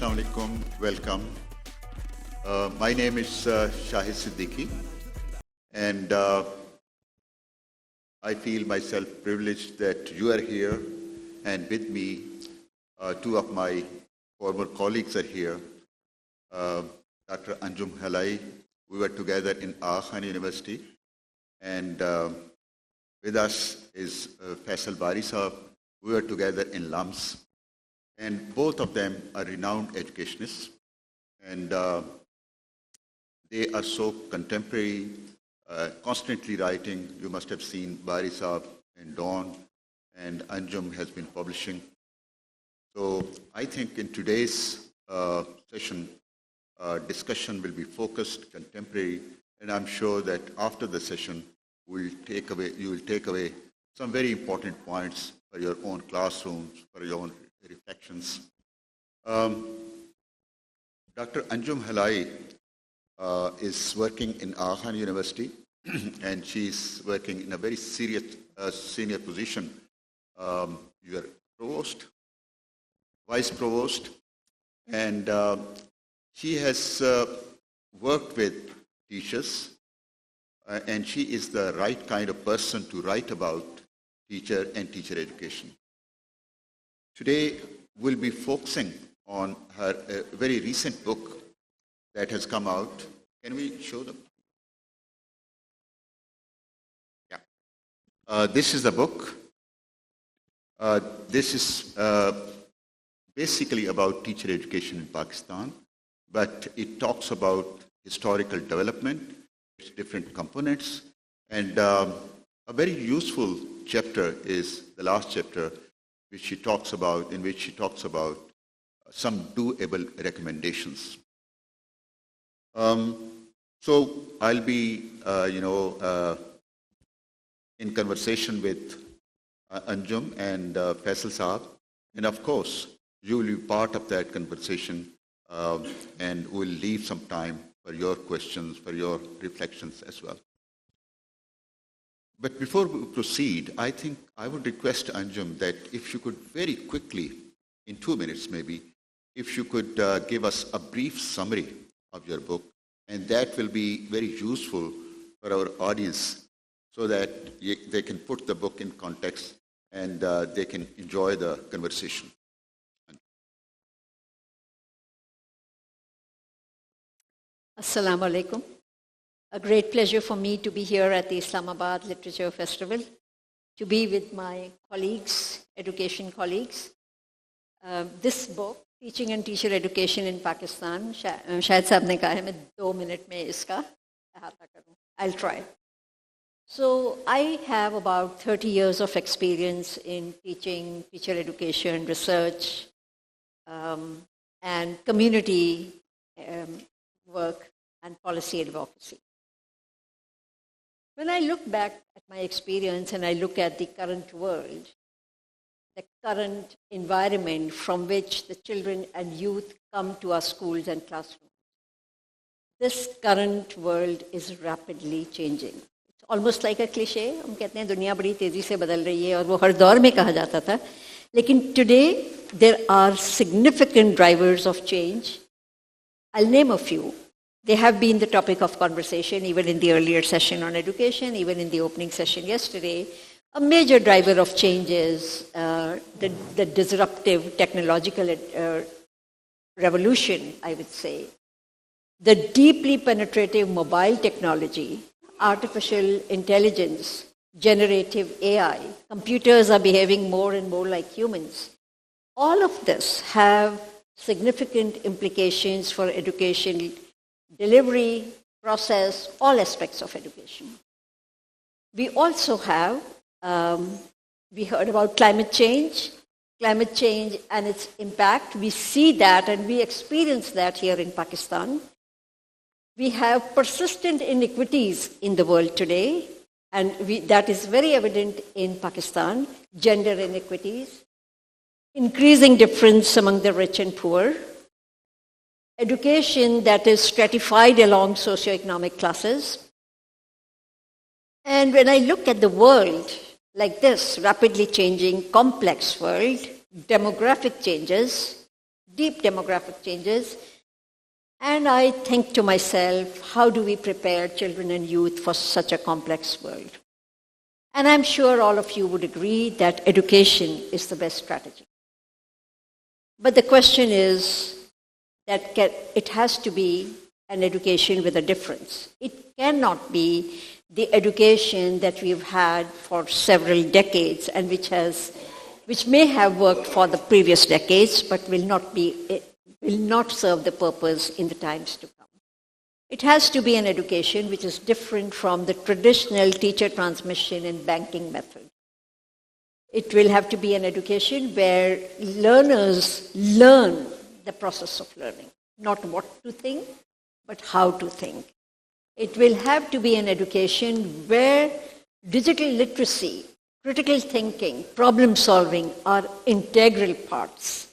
Assalamu alaikum. Welcome. My name is Shahid Siddiqui, and I feel myself privileged that you are here, and with me, two of my former colleagues are here. Dr. Anjum Halai, we were together in Aachen University, and with us is Faisal Bari Saab. We were together in LUMS, and both of them are renowned educationists, and they are so contemporary, constantly writing. You must have seen Bari Saab and Dawn, and Anjum has been publishing. So I think in today's session, discussion will be focused, contemporary, and I'm sure that after the session, you will take away some very important points for your own classrooms, for your own reflections. Dr. Anjum Halai is working in Aachen University, and she's working in a very serious senior position. You are provost, vice provost, and she has worked with teachers, and she is the right kind of person to write about teacher and teacher education. Today, we'll be focusing on her very recent book that has come out. Can we show them? Yeah. This is the book. This is basically about teacher education in Pakistan, but it talks about historical development, its different components, and a very useful chapter is the last chapter, in which she talks about some doable recommendations. So I'll be, in conversation with Anjum and Faisal Saab, and of course, you will be part of that conversation, and we'll leave some time for your questions, for your reflections as well. But before we proceed, I think I would request Anjum that if you could very quickly, in 2 minutes maybe, if you could give us a brief summary of your book, and that will be very useful for our audience so that they can put the book in context and they can enjoy the conversation. Assalamu alaikum. A great pleasure for me to be here at the Islamabad Literature Festival, to be with my colleagues, education colleagues. This book, Teaching and Teacher Education in Pakistan, Shahid Saab ne kaha hai main 2 minute mein iska ihata karu. I'll try. So I have about 30 years of experience in teaching, teacher education, research, and community work and policy advocacy. When I look back at my experience and I look at the current world, the current environment from which the children and youth come to our schools and classrooms, this current world is rapidly changing. It's almost like a cliche. हम कहते हैं दुनिया बड़ी तेजी से बदल रही है और वो हर दौर में कहा जाता था. लेकिन today there are significant drivers of change. I'll name a few. They have been the topic of conversation even in the earlier session on education, even in the opening session yesterday. A major driver of change is the disruptive technological revolution, I would say. The deeply penetrative mobile technology, artificial intelligence, generative AI, computers are behaving more and more like humans. All of this have significant implications for education delivery, process, all aspects of education. We also have, we heard about climate change and its impact. We see that and we experience that here in Pakistan. We have persistent inequities in the world today, and that is very evident in Pakistan, gender inequities, increasing difference among the rich and poor, education that is stratified along socioeconomic classes. And when I look at the world like this, rapidly changing, complex world, demographic changes, deep demographic changes. And I think to myself, how do we prepare children and youth for such a complex world? And I'm sure all of you would agree that education is the best strategy. But the question is that it has to be an education with a difference. It cannot be the education that we've had for several decades and which may have worked for the previous decades, but will not serve the purpose in the times to come. It has to be an education which is different from the traditional teacher transmission and banking method. It will have to be an education where learners learn the process of learning, not what to think, but how to think. It will have to be an education where digital literacy, critical thinking, problem solving are integral parts.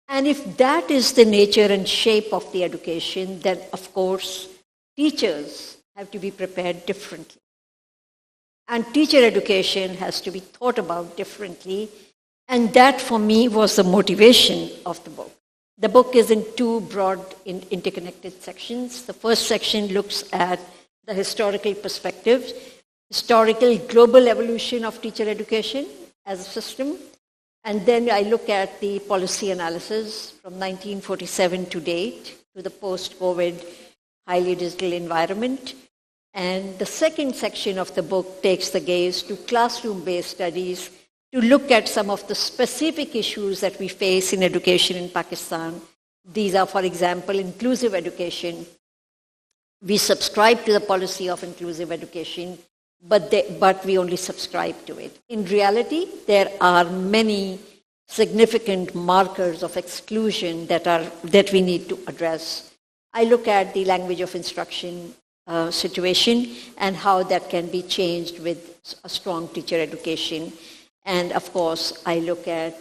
And if that is the nature and shape of the education, then of course teachers have to be prepared differently. And teacher education has to be thought about differently. And that for me was the motivation of the book. The book is in two broad interconnected sections. The first section looks at the historical perspective, historical global evolution of teacher education as a system. And then I look at the policy analysis from 1947 to date to the post-COVID highly digital environment. And the second section of the book takes the gaze to classroom-based studies to look at some of the specific issues that we face in education in Pakistan. These are, for example, inclusive education. We subscribe to the policy of inclusive education, but we only subscribe to it. In reality, there are many significant markers of exclusion that we need to address. I look at the language of instruction situation and how that can be changed with a strong teacher education. And of course, I look at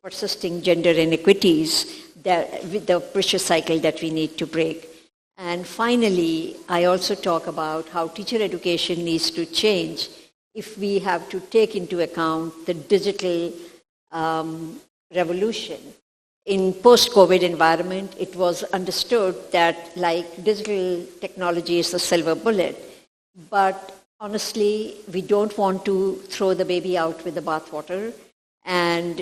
persisting gender inequities with the vicious cycle that we need to break. And finally, I also talk about how teacher education needs to change if we have to take into account the digital revolution. In post-COVID environment, it was understood that like digital technology is the silver bullet, but honestly, we don't want to throw the baby out with the bathwater. And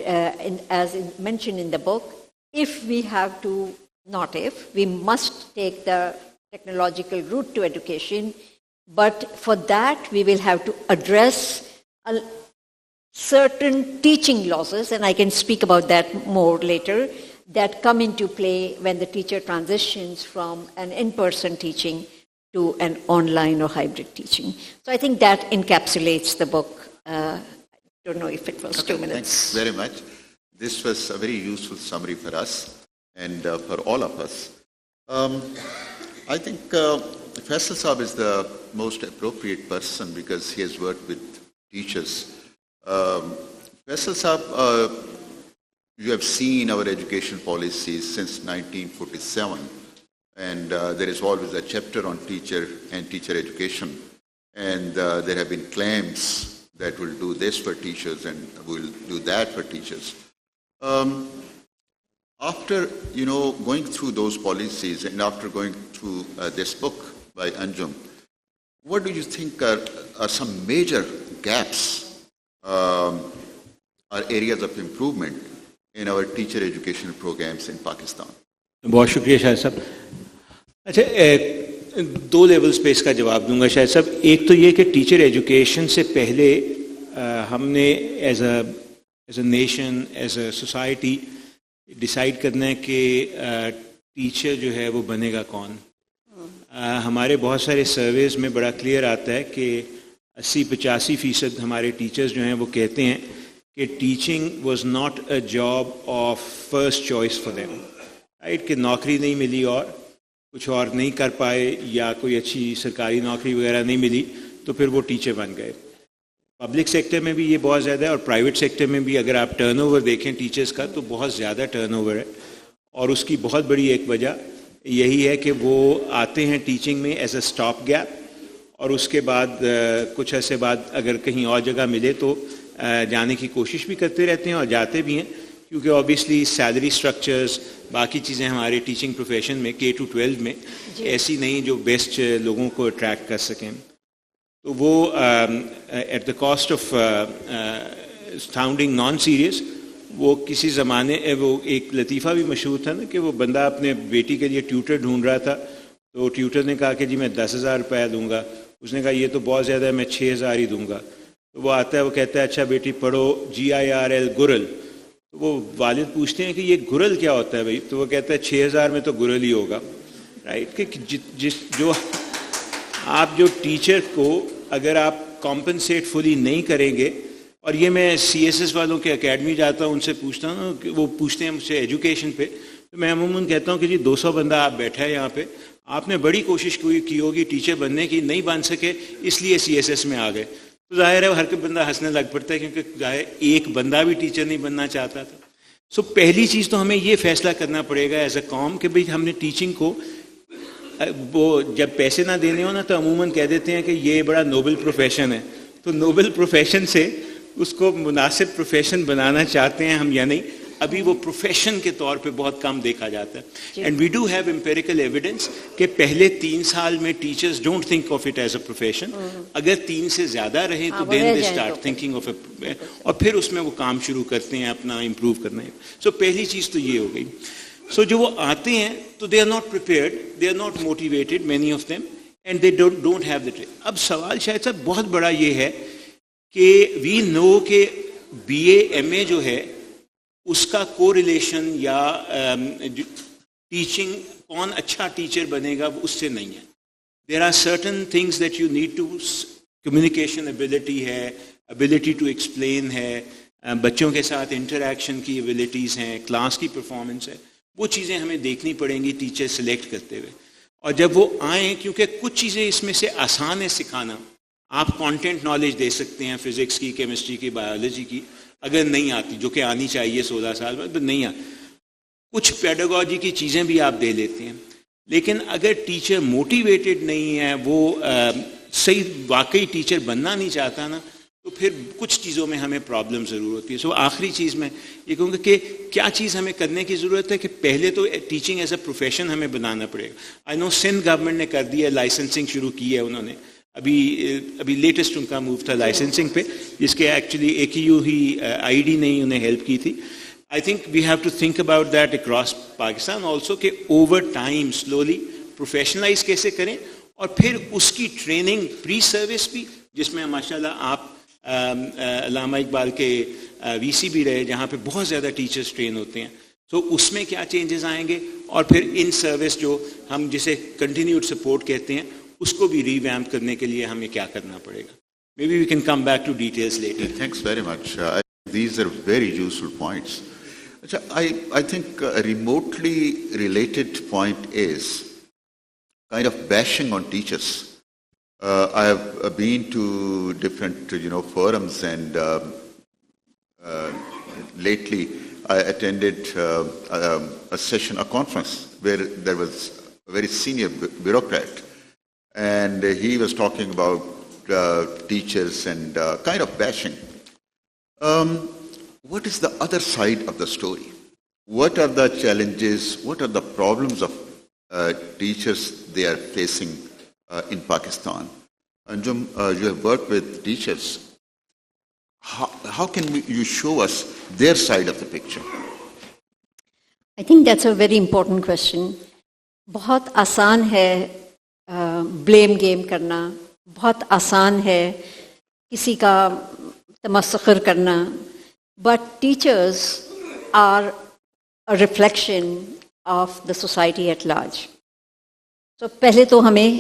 as mentioned in the book, we must take the technological route to education, but for that we will have to address certain teaching losses, and I can speak about that more later, that come into play when the teacher transitions from an in-person teaching to an online or hybrid teaching. So I think that encapsulates the book. I don't know if it was 2 minutes. Thanks very much. This was a very useful summary for us and for all of us. I think Faisal Saab is the most appropriate person because he has worked with teachers. Faisal Saab, you have seen our education policies since 1947, and there is always a chapter on teacher and teacher education, and there have been claims that we'll do this for teachers and we'll do that for teachers. After going through those policies and after going through this book by Anjum, what do you think are some major gaps or areas of improvement in our teacher education programs in Pakistan? बहुत शुक्रिया शायद साहब. अच्छा, 2 levels पे इसका जवाब दूंगा शायद साहब. एक तो ये कि टीचर एजुकेशन से पहले हमने as a nation, as a society decide करना है कि टीचर जो है वो बनेगा कौन. हमारे बहुत सारे सर्वेज में बड़ा क्लियर आता है कि 80-85% हमारे टीचर्स जो हैं वो कहते हैं कि teaching was not a job of first choice for them, right. कि नौकरी नहीं मिली और कुछ और नहीं कर पाए या कोई अच्छी सरकारी नौकरी वगैरह नहीं मिली तो फिर वो टीचर बन गए. पब्लिक सेक्टर में भी ये बहुत ज़्यादा है और प्राइवेट सेक्टर में भी अगर आप टर्नओवर देखें टीचर्स का तो बहुत ज़्यादा टर्नओवर है. और उसकी बहुत बड़ी एक वजह यही है कि वो आते हैं टीचिंग में एज अ स्टॉप गैप और उसके बाद कुछ ऐसे बाद अगर कहीं और जगह मिले तो जाने की कोशिश भी करते रहते हैं और जाते भी हैं, کیونکہ آبویسلی سیلری سٹرکچرز باقی چیزیں ہمارے ٹیچنگ پروفیشن میں K-12 میں ایسی نہیں جو بیسٹ لوگوں کو اٹریکٹ کر سکیں. تو وہ at the cost of sounding non serious, وہ کسی زمانے وہ ایک لطیفہ بھی مشہور تھا نا کہ وہ بندہ اپنے بیٹی کے لیے ٹیوٹر ڈھونڈ رہا تھا، تو ٹیوٹر نے کہا کہ جی میں 10,000 روپیہ دوں گا. اس نے کہا یہ تو بہت زیادہ ہے، میں 6,000 ہی دوں گا. تو وہ آتا ہے، وہ کہتا ہے اچھا بیٹی پڑھو GIRL گرل. تو وہ والد پوچھتے ہیں کہ یہ گرل کیا ہوتا ہے بھائی؟ تو وہ کہتا ہے 6,000 میں تو گرل ہی ہوگا. رائٹ کہ آپ جو ٹیچر کو اگر آپ کمپنسیٹ فلی نہیں کریں گے، اور یہ میں CSS والوں کے اکیڈمی جاتا ہوں، ان سے پوچھتا ہوں کہ وہ پوچھتے ہیں مجھ سے ایجوکیشن پہ، تو میں عموماً کہتا ہوں کہ جی 200 بندہ آپ بیٹھا ہے یہاں پہ، آپ نے بڑی کوشش کی ہوگی ٹیچر بننے کی، نہیں بن سکے اس لیے CSS میں آ گئے. تو ظاہر ہے ہر کوئی بندہ ہنسنے لگ پڑتا ہے، کیونکہ ظاہر ایک بندہ بھی ٹیچر نہیں بننا چاہتا تھا. سو پہلی چیز تو ہمیں یہ فیصلہ کرنا پڑے گا ایز اے قوم کہ بھئی ہم نے ٹیچنگ کو، وہ جب پیسے نہ دینے ہو نا تو عموماً کہہ دیتے ہیں کہ یہ بڑا نوبل پروفیشن ہے. تو نوبل پروفیشن سے اس کو مناسب پروفیشن بنانا چاہتے ہیں ہم یا نہیں، ابھی وہ پروفیشن کے طور پہ بہت کم دیکھا جاتا ہے. And we do have empirical evidence کہ پہلے 3 سال میں teachers don't think of it as a profession. اگر 3 سے زیادہ رہیں تو then they start thinking of a, اور پھر اس میں وہ کام شروع کرتے ہیں اپنا امپروو کرنا ہے. سو پہلی چیز تو یہ ہو گئی. سو جو وہ آتے ہیں تو they are not prepared, they are not motivated many of them, and they don't have the. اب سوال شاید صاحب بہت بڑا یہ ہے کہ وی نو کہ BA MA جو ہے اس کا کو ریلیشن یا ٹیچنگ کون اچھا ٹیچر بنے گا اس سے نہیں ہے. There are certain things that you need to, communication ability ہے، ابیلٹی ٹو ایکسپلین ہے، بچوں کے ساتھ انٹریکشن کی ایبلٹیز ہیں، کلاس کی پرفارمنس ہے، وہ چیزیں ہمیں دیکھنی پڑیں گی ٹیچر سلیکٹ کرتے ہوئے. اور جب وہ آئیں، کیونکہ کچھ چیزیں اس میں سے آسان ہے سکھانا، آپ کانٹینٹ نالج دے سکتے ہیں فزکس کی، کیمسٹری کی، بایولوجی کی، اگر نہیں آتی جو کہ آنی چاہیے 16 سال میں، تو نہیں آتی. کچھ پیڈاگوجی کی چیزیں بھی آپ دے لیتے ہیں. لیکن اگر ٹیچر موٹیویٹڈ نہیں ہے، وہ صحیح واقعی ٹیچر بننا نہیں چاہتا نا، تو پھر کچھ چیزوں میں ہمیں پرابلم ضرور ہوتی ہے. سو آخری چیز میں یہ کہوں گا کہ کیا چیز ہمیں کرنے کی ضرورت ہے کہ پہلے تو ٹیچنگ ایز اے پروفیشن ہمیں بنانا پڑے گا. آئی نو سندھ گورنمنٹ نے کر دیا، لائسنسنگ شروع کی ہے انہوں نے، ابھی لیٹسٹ ان کا موو تھا لائسنسنگ پہ، جس کے ایکچولی AQU ہی IID نے انہیں ہیلپ کی تھی. I think we have to think about that across Pakistan also کہ اوور ٹائم سلولی پروفیشنلائز کیسے کریں، اور پھر اس کی ٹریننگ پری سروس بھی، جس میں ماشاء اللہ آپ علامہ اقبال کے VC بھی رہے، جہاں پہ بہت زیادہ ٹیچرز ٹرین ہوتے ہیں. تو اس میں کیا چینجز آئیں گے، اور پھر ان سروس جو ہم جسے کنٹینیوڈ سپورٹ کہتے ہیں، اس کو بھی ریویمپ کرنے کے لیے ہمیں کیا کرنا پڑے گا. May be we can come back to details later. Thanks very much. These are very useful points. I think a remotely related point is kind of bashing on teachers. I have been to different, forums, and lately I attended a session, a conference where there was a very senior bureaucrat, and he was talking about teachers and kind of bashing. What is the other side of the story? What are the challenges? What are the problems of teachers they are facing in Pakistan? Anjum, you have worked with teachers. How can you show us their side of the picture? I think that's a very important question. بہت آسان ہے blame game کرنا، بہت آسان ہے کسی کا تمسخر کرنا، but teachers are a reflection of the society at large. So پہلے تو ہمیں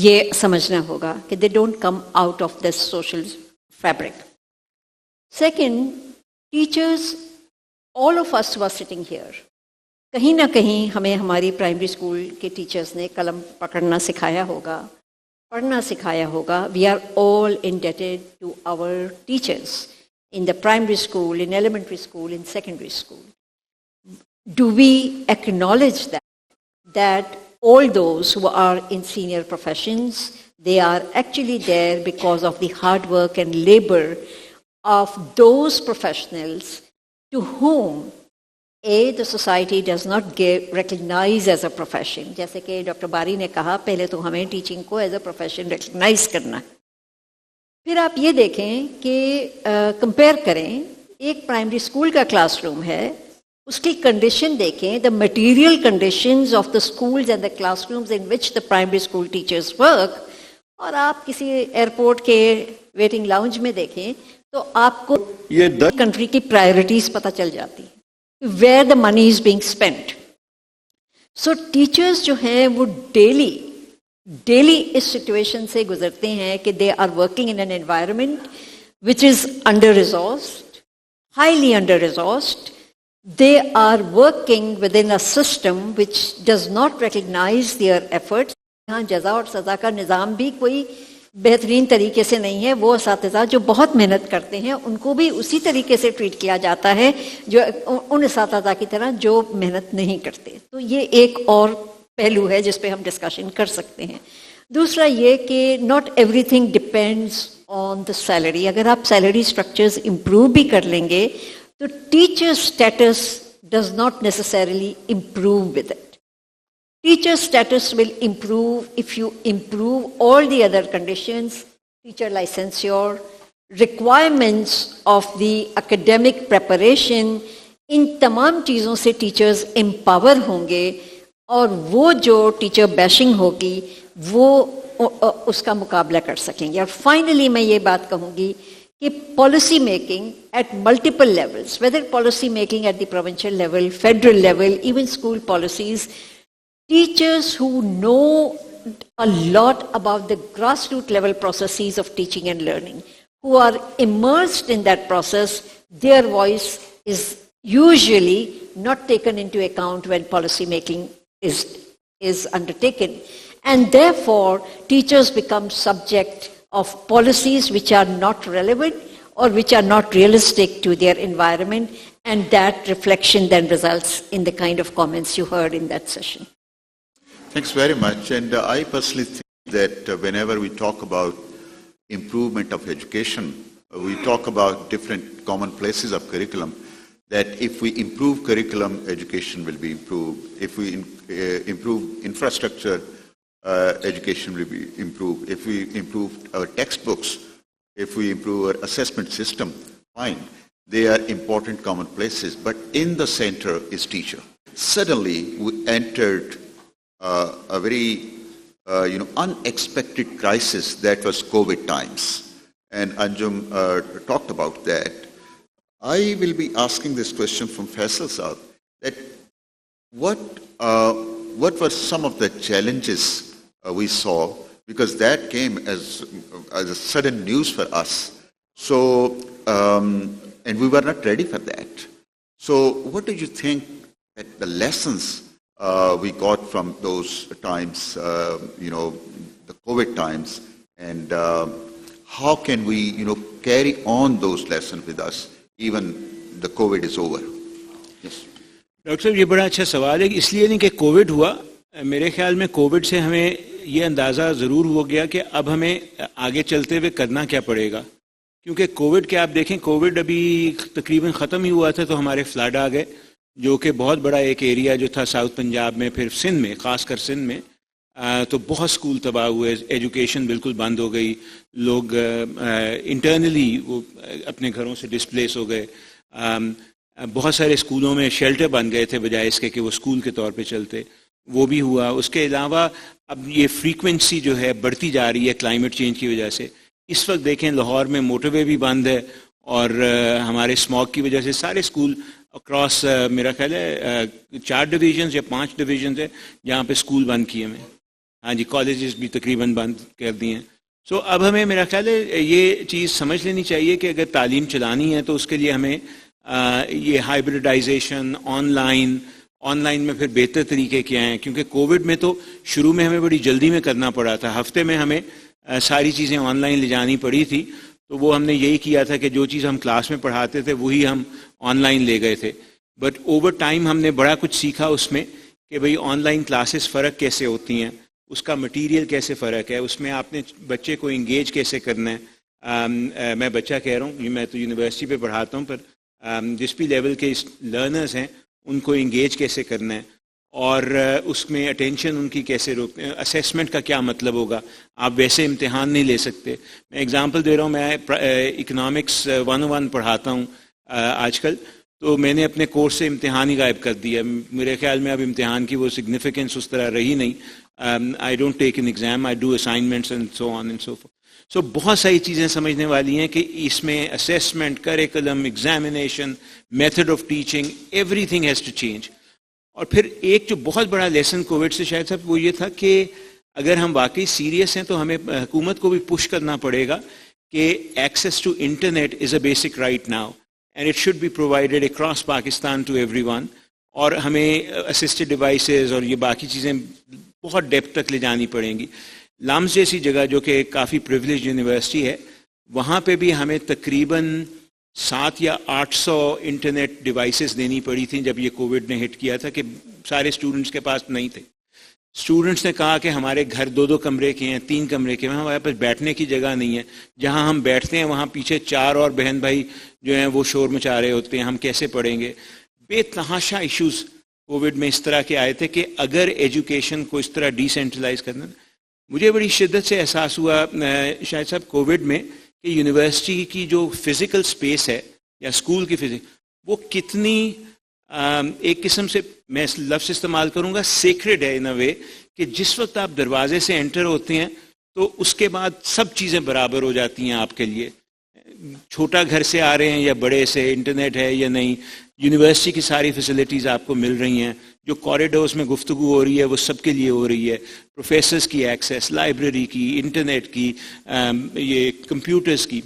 یہ سمجھنا ہوگا کہ they don't come out of this social fabric. Second, teachers, all of us who are sitting here, کہیں نہ کہیں ہمیں ہماری پرائمری اسکول کے ٹیچرز نے قلم پکڑنا سکھایا ہوگا، پڑھنا سکھایا ہوگا. We are all indebted to our teachers in the primary school, in elementary school, in secondary school. Do we acknowledge that all those who are in senior professions, they are actually there because of the hard work and labor of those professionals to whom the society does not recognize as a profession. جیسے کہ doctor باری نے کہا پہلے تو ہمیں teaching کو as a profession recognise کرنا ہے. پھر آپ یہ دیکھیں کہ کمپیئر کریں ایک پرائمری اسکول کا کلاس روم ہے, اس کی کنڈیشن دیکھیں, the material conditions of the schools and the class rooms in which the primary school teachers work, اور آپ کسی ایئرپورٹ کے ویٹنگ لاؤنج میں دیکھیں تو آپ کو یہ کنٹری کی پرائرٹیز پتہ چل جاتی ہیں, where the money is being spent. So teachers جو ہیں وہ ڈیلی اس سچویشن سے گزرتے ہیں کہ they are working in an environment which is under resourced, highly under resourced. They are working within a system which does not recognize their efforts. یہاں جزا اور سزا کا نظام بھی کوئی بہترین طریقے سے نہیں ہے. وہ اساتذہ جو بہت محنت کرتے ہیں ان کو بھی اسی طریقے سے ٹریٹ کیا جاتا ہے جو ان اساتذہ کی طرح جو محنت نہیں کرتے. تو یہ ایک اور پہلو ہے جس پہ ہم ڈسکشن کر سکتے ہیں. دوسرا یہ کہ not every thing depends on the salary. اگر آپ سیلری اسٹرکچرز امپروو بھی کر لیں گے تو teacher status does not necessarily improve with it. Teacher status will improve if you improve all the other conditions, teacher licensure, requirements of the academic preparation. ان تمام چیزوں سے ٹیچرز امپاور ہوں گے اور وہ جو ٹیچر بیشنگ ہوگی وہ اس کا مقابلہ کر سکیں گے. اور فائنلی میں یہ بات کہوں گی کہ policy making at multiple levels, whether policy making at the provincial level, federal level, even school policies, teachers who know a lot about the grassroots level processes of teaching and learning, who are immersed in that process, their voice is usually not taken into account when policy making is undertaken. And therefore, teachers become subject of policies which are not relevant or which are not realistic to their environment, and that reflection then results in the kind of comments you heard in that session. Thanks very much. And I personally think that whenever we talk about improvement of education, we talk about different commonplaces of curriculum, that if we improve curriculum, education will be improved. If we improve infrastructure, education will be improved. If we improve our textbooks, if we improve our assessment system, fine. They are important commonplaces. But in the center is teacher. Suddenly, we entered a very unexpected crisis that was COVID times. And Anjum talked about that. I will be asking this question from Faisal Saab, that what were some of the challenges we saw, because that came as a sudden news for us. So, and we were not ready for that. So what did you think that the lessons we got from those times, the COVID times, and how can we, carry on those lessons with us even the COVID is over? Yes. Doctor صاحب یہ بڑا اچھا سوال ہے. اس لیے نہیں کہ Covid ہوا, میرے خیال میں کووڈ سے ہمیں یہ اندازہ ضرور ہو گیا کہ اب ہمیں آگے چلتے ہوئے کرنا کیا پڑے گا. کیونکہ کووڈ کے آپ دیکھیں, کووڈ ابھی تقریباً ختم ہی ہوا تھا تو ہمارے فلڈ آ گئے, جو کہ بہت بڑا ایک ایریا جو تھا ساؤتھ پنجاب میں, پھر سندھ میں, خاص کر سندھ میں, تو بہت اسکول تباہ ہوئے, ایجوکیشن بالکل بند ہو گئی, لوگ انٹرنلی وہ اپنے گھروں سے ڈسپلیس ہو گئے, بہت سارے اسکولوں میں شیلٹر بن گئے تھے بجائے اس کے کہ وہ اسکول کے طور پہ چلتے, وہ بھی ہوا. اس کے علاوہ اب یہ فریکوینسی جو ہے بڑھتی جا رہی ہے کلائمیٹ چینج کی وجہ سے. اس وقت دیکھیں لاہور میں موٹر وے بھی بند ہے, اور ہمارے اسموگ کی وجہ سے سارے اسکول اکراس میرا خیال ہے 4 ڈویژنز یا 5 ڈویژنز ہے جہاں پہ اسکول بند کیے ہوئے ہیں. ہاں جی, کالجز بھی تقریباً بند کر دیے ہیں. سو اب ہمیں میرا خیال ہے یہ چیز سمجھ لینی چاہیے کہ اگر تعلیم چلانی ہے تو اس کے لیے ہمیں یہ ہائبریڈائزیشن, آن لائن میں پھر بہتر طریقے کیا ہیں. کیونکہ کووڈ میں تو شروع میں ہمیں بڑی جلدی میں کرنا پڑا تھا, ہفتے میں ہمیں ساری چیزیں آن لائن لے جانی پڑی تھی. تو وہ ہم نے یہی کیا تھا کہ جو چیز ہم کلاس میں پڑھاتے تھے وہی ہم آن لائن لے گئے تھے. بٹ اوور ٹائم ہم نے بڑا کچھ سیکھا اس میں کہ بھئی آن لائن کلاسز فرق کیسے ہوتی ہیں, اس کا مٹیریل کیسے فرق ہے, اس میں آپ نے بچے کو انگیج کیسے کرنا ہے. میں بچہ کہہ رہا ہوں, میں تو یونیورسٹی پہ پڑھاتا ہوں, پر جس بھی لیول کے لرنرز ہیں ان کو انگیج کیسے کرنا ہے اور اس میں اٹینشن ان کی کیسے روکتے ہیں. اسیسمنٹ کا کیا مطلب ہوگا؟ آپ ویسے امتحان نہیں لے سکتے. میں اگزامپل دے رہا ہوں, میں اکنامکس 101 پڑھاتا ہوں آج کل, تو میں نے اپنے کورس سے امتحان ہی غائب کر دیا. میرے خیال میں اب امتحان کی وہ سگنیفیکنس اس طرح رہی نہیں. I don't take an exam, I do assignments and so on and so forth. So بہت ساری چیزیں سمجھنے والی ہیں کہ اس میں assessment, curriculum, examination, method of teaching, everything has to change. اور پھر ایک جو بہت بڑا لیسن کووڈ سے شاید صاحب وہ یہ تھا کہ اگر ہم واقعی سیریس ہیں تو ہمیں حکومت کو بھی پش کرنا پڑے گا کہ access to internet is a basic right now and it should be provided across Pakistan to everyone ون. اور ہمیں اسسٹڈ ڈیوائسز اور یہ باقی چیزیں بہت ڈیپتھ تک لے جانی پڑیں گی. لامس جیسی جگہ جو کہ کافی پریویلیج یونیورسٹی ہے, وہاں پہ بھی ہمیں تقریباً 700 یا 800 انٹرنیٹ ڈیوائسز دینی پڑی تھیں جب یہ کووڈ نے ہٹ کیا تھا, کہ سارے اسٹوڈنٹس کے پاس نہیں تھے. اسٹوڈنٹس نے کہا کہ ہمارے گھر 2 کمرے کے ہیں, 3 کمرے کے ہیں, ہمارے پاس بیٹھنے کی جگہ نہیں ہے, جہاں ہم بیٹھتے ہیں وہاں پیچھے 4 اور بہن بھائی جو ہیں وہ شور مچا رہے ہوتے ہیں, ہم کیسے پڑھیں گے. بے تحاشا ایشوز کووڈ میں اس طرح کے آئے تھے کہ اگر ایجوکیشن کو اس طرح ڈی سینٹرلائز کرنا. مجھے بڑی شدت سے احساس ہوا شاید صاحب کووڈ میں کہ یونیورسٹی کی جو فزیکل سپیس ہے یا اسکول کی وہ کتنی ایک قسم سے, میں لفظ استعمال کروں گا, سیکرڈ ہے ان اے وے, کہ جس وقت آپ دروازے سے انٹر ہوتے ہیں تو اس کے بعد سب چیزیں برابر ہو جاتی ہیں آپ کے لیے. چھوٹا گھر سے آ رہے ہیں یا بڑے سے, انٹرنیٹ ہے یا نہیں, یونیورسٹی کی ساری فیسلٹیز آپ کو مل رہی ہیں. جو کوریڈورز میں گفتگو ہو رہی ہے وہ سب کے لیے ہو رہی ہے. پروفیسرز کی ایکسیس, لائبریری کی, انٹرنیٹ کی, یہ کمپیوٹرز کی.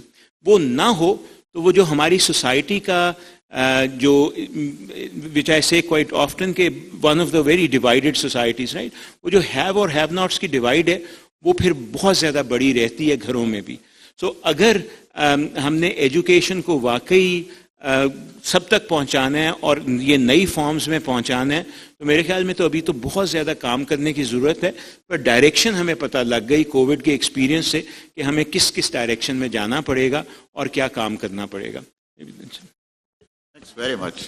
وہ نہ ہو تو وہ جو ہماری سوسائٹی کا جو وچ آئی سے کوائٹ آفٹن کہ one of the very divided societies right, وہ جو ہیو اور ہیو ناٹس کی ڈیوائڈ ہے وہ پھر بہت زیادہ بڑی رہتی ہے گھروں میں بھی. سو اگر ہم نے ایجوکیشن کو واقعی سب تک پہنچانا ہے اور یہ نئی فارمز میں پہنچانا ہے تو میرے خیال میں تو ابھی تو بہت زیادہ کام کرنے کی ضرورت ہے. پر ڈائریکشن ہمیں پتہ لگ گئی کووڈ کے ایکسپیرینس سے کہ ہمیں کس کس ڈائریکشن میں جانا پڑے گا اور کیا کام کرنا پڑے گا. Thanks very much.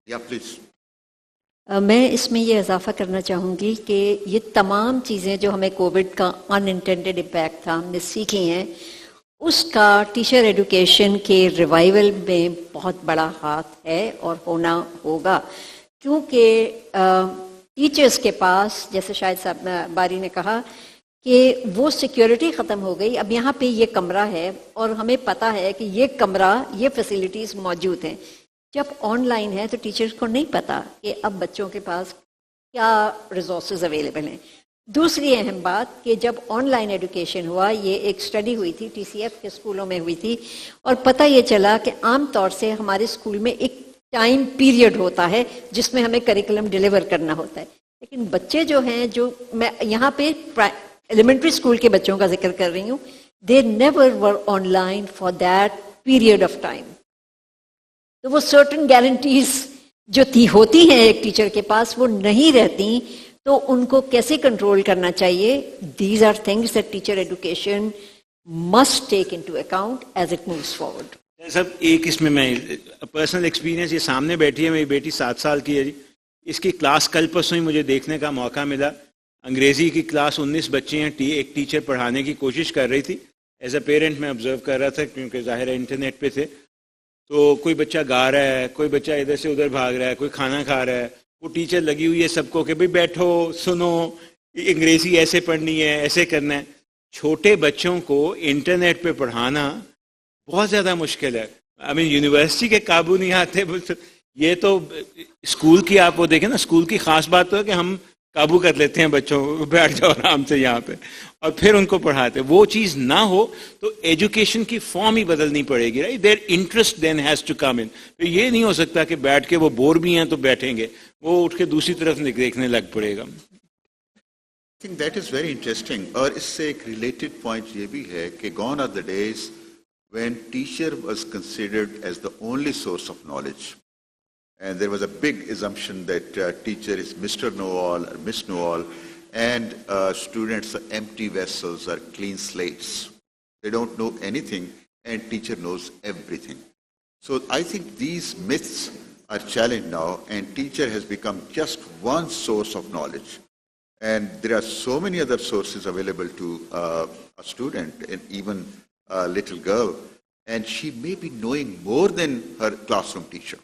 Yeah, please. میں اس میں یہ اضافہ کرنا چاہوں گی کہ یہ تمام چیزیں جو ہمیں کووڈ کا ان انٹینڈیڈ امپیکٹ تھا ہم نے سیکھی ہیں, اس کا ٹیچر ایڈوکیشن کے ریوائول میں بہت بڑا ہاتھ ہے اور ہونا ہوگا. کیونکہ ٹیچرز کے پاس, جیسے شاید صاحب باری نے کہا, کہ وہ سیکیورٹی ختم ہو گئی. اب یہاں پہ یہ کمرہ ہے اور ہمیں پتہ ہے کہ یہ کمرہ, یہ فیسلٹیز موجود ہیں. جب آن لائن ہے تو ٹیچرز کو نہیں پتہ کہ اب بچوں کے پاس کیا ریسورسز اویلیبل ہیں. دوسری اہم بات کہ جب آن لائن ایڈوکیشن ہوا, یہ ایک اسٹڈی ہوئی تھی TCF کے اسکولوں میں ہوئی تھی, اور پتہ یہ چلا کہ عام طور سے ہمارے اسکول میں ایک ٹائم پیریڈ ہوتا ہے جس میں ہمیں کریکولم ڈیلیور کرنا ہوتا ہے. لیکن بچے جو ہیں, جو میں یہاں پہ ایلیمنٹری اسکول کے بچوں کا ذکر کر رہی ہوں, they never were on line for that period of time. تو وہ سرٹن گارنٹیز جو ہوتی ہیں ایک ٹیچر کے پاس وہ نہیں رہتی, تو ان کو کیسے کنٹرول کرنا چاہیے. These are things that teacher education must take into account as it moves forward. سب ایک اس میں پرسنل ایکسپیرینس, یہ سامنے بیٹھی ہے میری بیٹی 7 سال کی ہے جی, اس کی کلاس کل پرسوں ہی مجھے دیکھنے کا موقع ملا. انگریزی کی کلاس 19 بچے ہیں, ایک ٹیچر پڑھانے کی کوشش کر رہی تھی. ایز اے پیرنٹ میں آبزرو کر رہا تھا کیونکہ ظاہر ہے انٹرنیٹ پہ تھے. تو کوئی بچہ گا رہا ہے, کوئی بچہ ادھر سے ادھر بھاگ رہا ہے, کوئی کھانا کھا رہا ہے. وہ ٹیچر لگی ہوئی ہے سب کو کہ بھائی بیٹھو, سنو, انگریزی ایسے پڑھنی ہے, ایسے کرنا ہے. چھوٹے بچوں کو انٹرنیٹ پہ پڑھانا بہت زیادہ مشکل ہے. یونیورسٹی کے قابو نہیں آتے. یہ تو اسکول کی آپ وہ دیکھیں نا, اسکول کی خاص بات تو ہے کہ ہم قابو کر لیتے ہیں بچوں کو, بیٹھ جاؤ آرام سے یہاں پہ, اور پھر ان کو پڑھاتے. وہ چیز نہ ہو تو ایجوکیشن کی فارم ہی بدلنی پڑے گی. Right, their interest then has to come in. یہ نہیں ہو سکتا کہ بیٹھ کے وہ بور بھی ہیں تو بیٹھیں گے, وہ اٹھ کے دوسری طرف دیکھنے لگ پڑے گا. I think that is very interesting. اور اس سے ایک related point یہ بھی ہے کہ gone are the days when teacher was considered as the only source of knowledge. And there was a big assumption that teacher is Mr. Know-all or Miss Know-all, and students are empty vessels or clean slates. They don't know anything and teacher knows everything. So I think these myths are challenged now, and teacher has become just one source of knowledge. And there are so many other sources available to a student, and even a little girl, and she may be knowing more than her classroom teacher.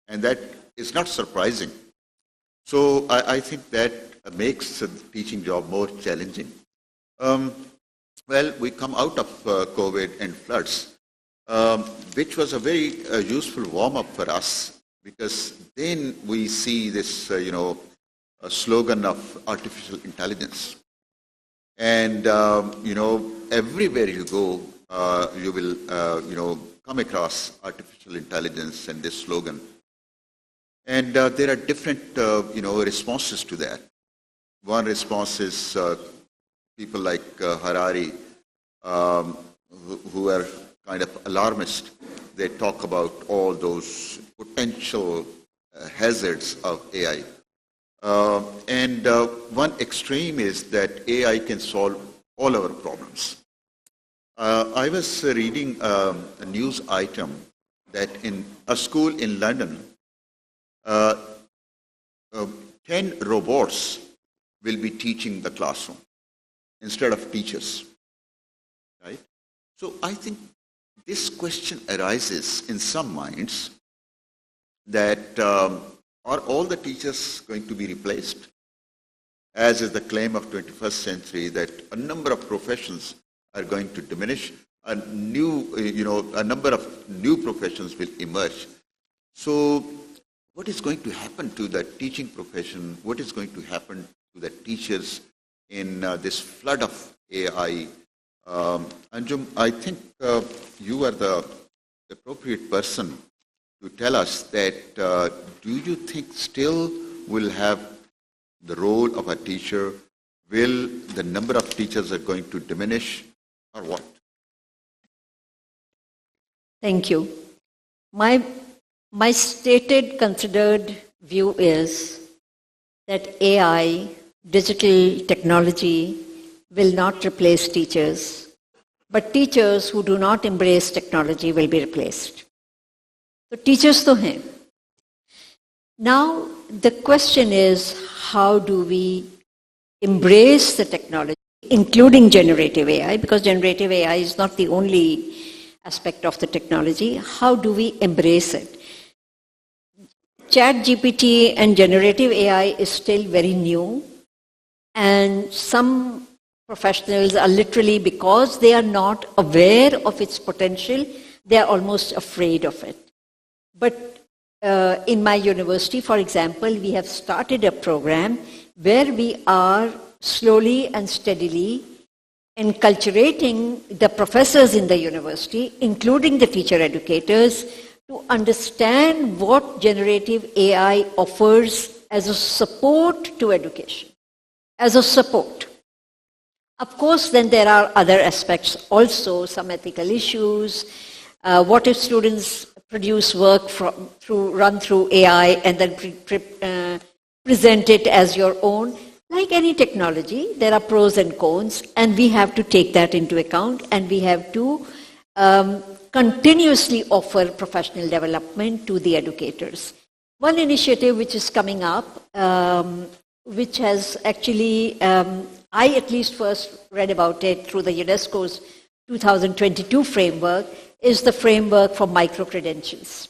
And that is not surprising. So I think that makes the teaching job more challenging. Well, we come out of COVID and floods, which was a very useful warm-up for us, because then we see this, a slogan of artificial intelligence. And, everywhere you go, you will, come across artificial intelligence and this slogan. And there are different, responses to that. One response is people like Harari, who are kind of alarmist. They talk about all those potential hazards of AI. And one extreme is that AI can solve all our problems. I was reading a news item that in a school in London, 10 robots will be teaching the classroom instead of teachers, right? So I think this question arises in some minds that are all the teachers going to be replaced? As is the claim of 21st century, that a number of professions are going to diminish, a number of new professions will emerge. So what is going to happen to the teaching profession? What is going to happen to the teachers in this flood of AI? Anjum, I think you are the appropriate person to tell us that do you think still we'll have the role of a teacher? Will the number of teachers are going to diminish, or what? Thank you. My stated, considered view is that AI, digital technology, will not replace teachers, but teachers who do not embrace technology will be replaced. So teachers to hain. Now the question is, how do we embrace the technology, including generative AI, because generative AI is not the only aspect of the technology. How do we embrace it? ChatGPT and generative AI is still very new, and some professionals are literally, because they are not aware of its potential, they are almost afraid of it. But in my university, for example, we have started a program where we are slowly and steadily enculturating the professors in the university, including the teacher educators, to understand what generative AI offers as a support to education, as a support. Of course, then there are other aspects also, some ethical issues. What if students produce work run through AI and then present it as your own? Like any technology, there are pros and cons, and we have to take that into account, and we have to continuously offer professional development to the educators. One initiative which is coming up, which has actually, I at least first read about it through the UNESCO's 2022 framework, is the framework for micro-credentials.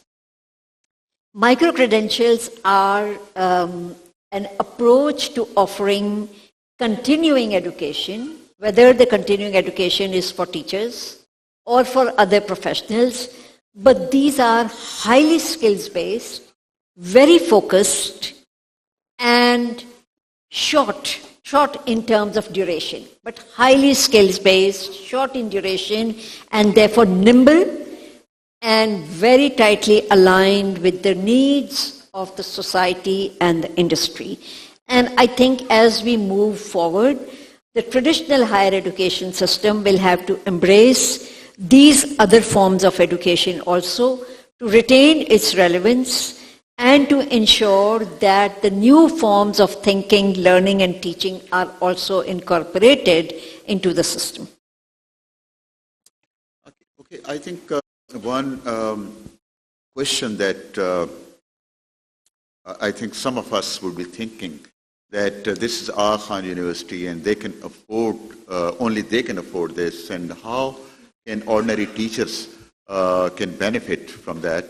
Micro-credentials are an approach to offering continuing education, whether the continuing education is for teachers or for other professionals, but these are highly skills-based, very focused, and short in terms of duration, but highly skills-based, short in duration, and therefore nimble and very tightly aligned with the needs of the society and the industry. And I think as we move forward, the traditional higher education system will have to embrace these other forms of education also to retain its relevance and to ensure that the new forms of thinking, learning, and teaching are also incorporated into the system. Okay. I think one question that I think some of us would be thinking that this is Aga Khan University and they can afford, only they can afford this, and how can ordinary teachers can benefit from that.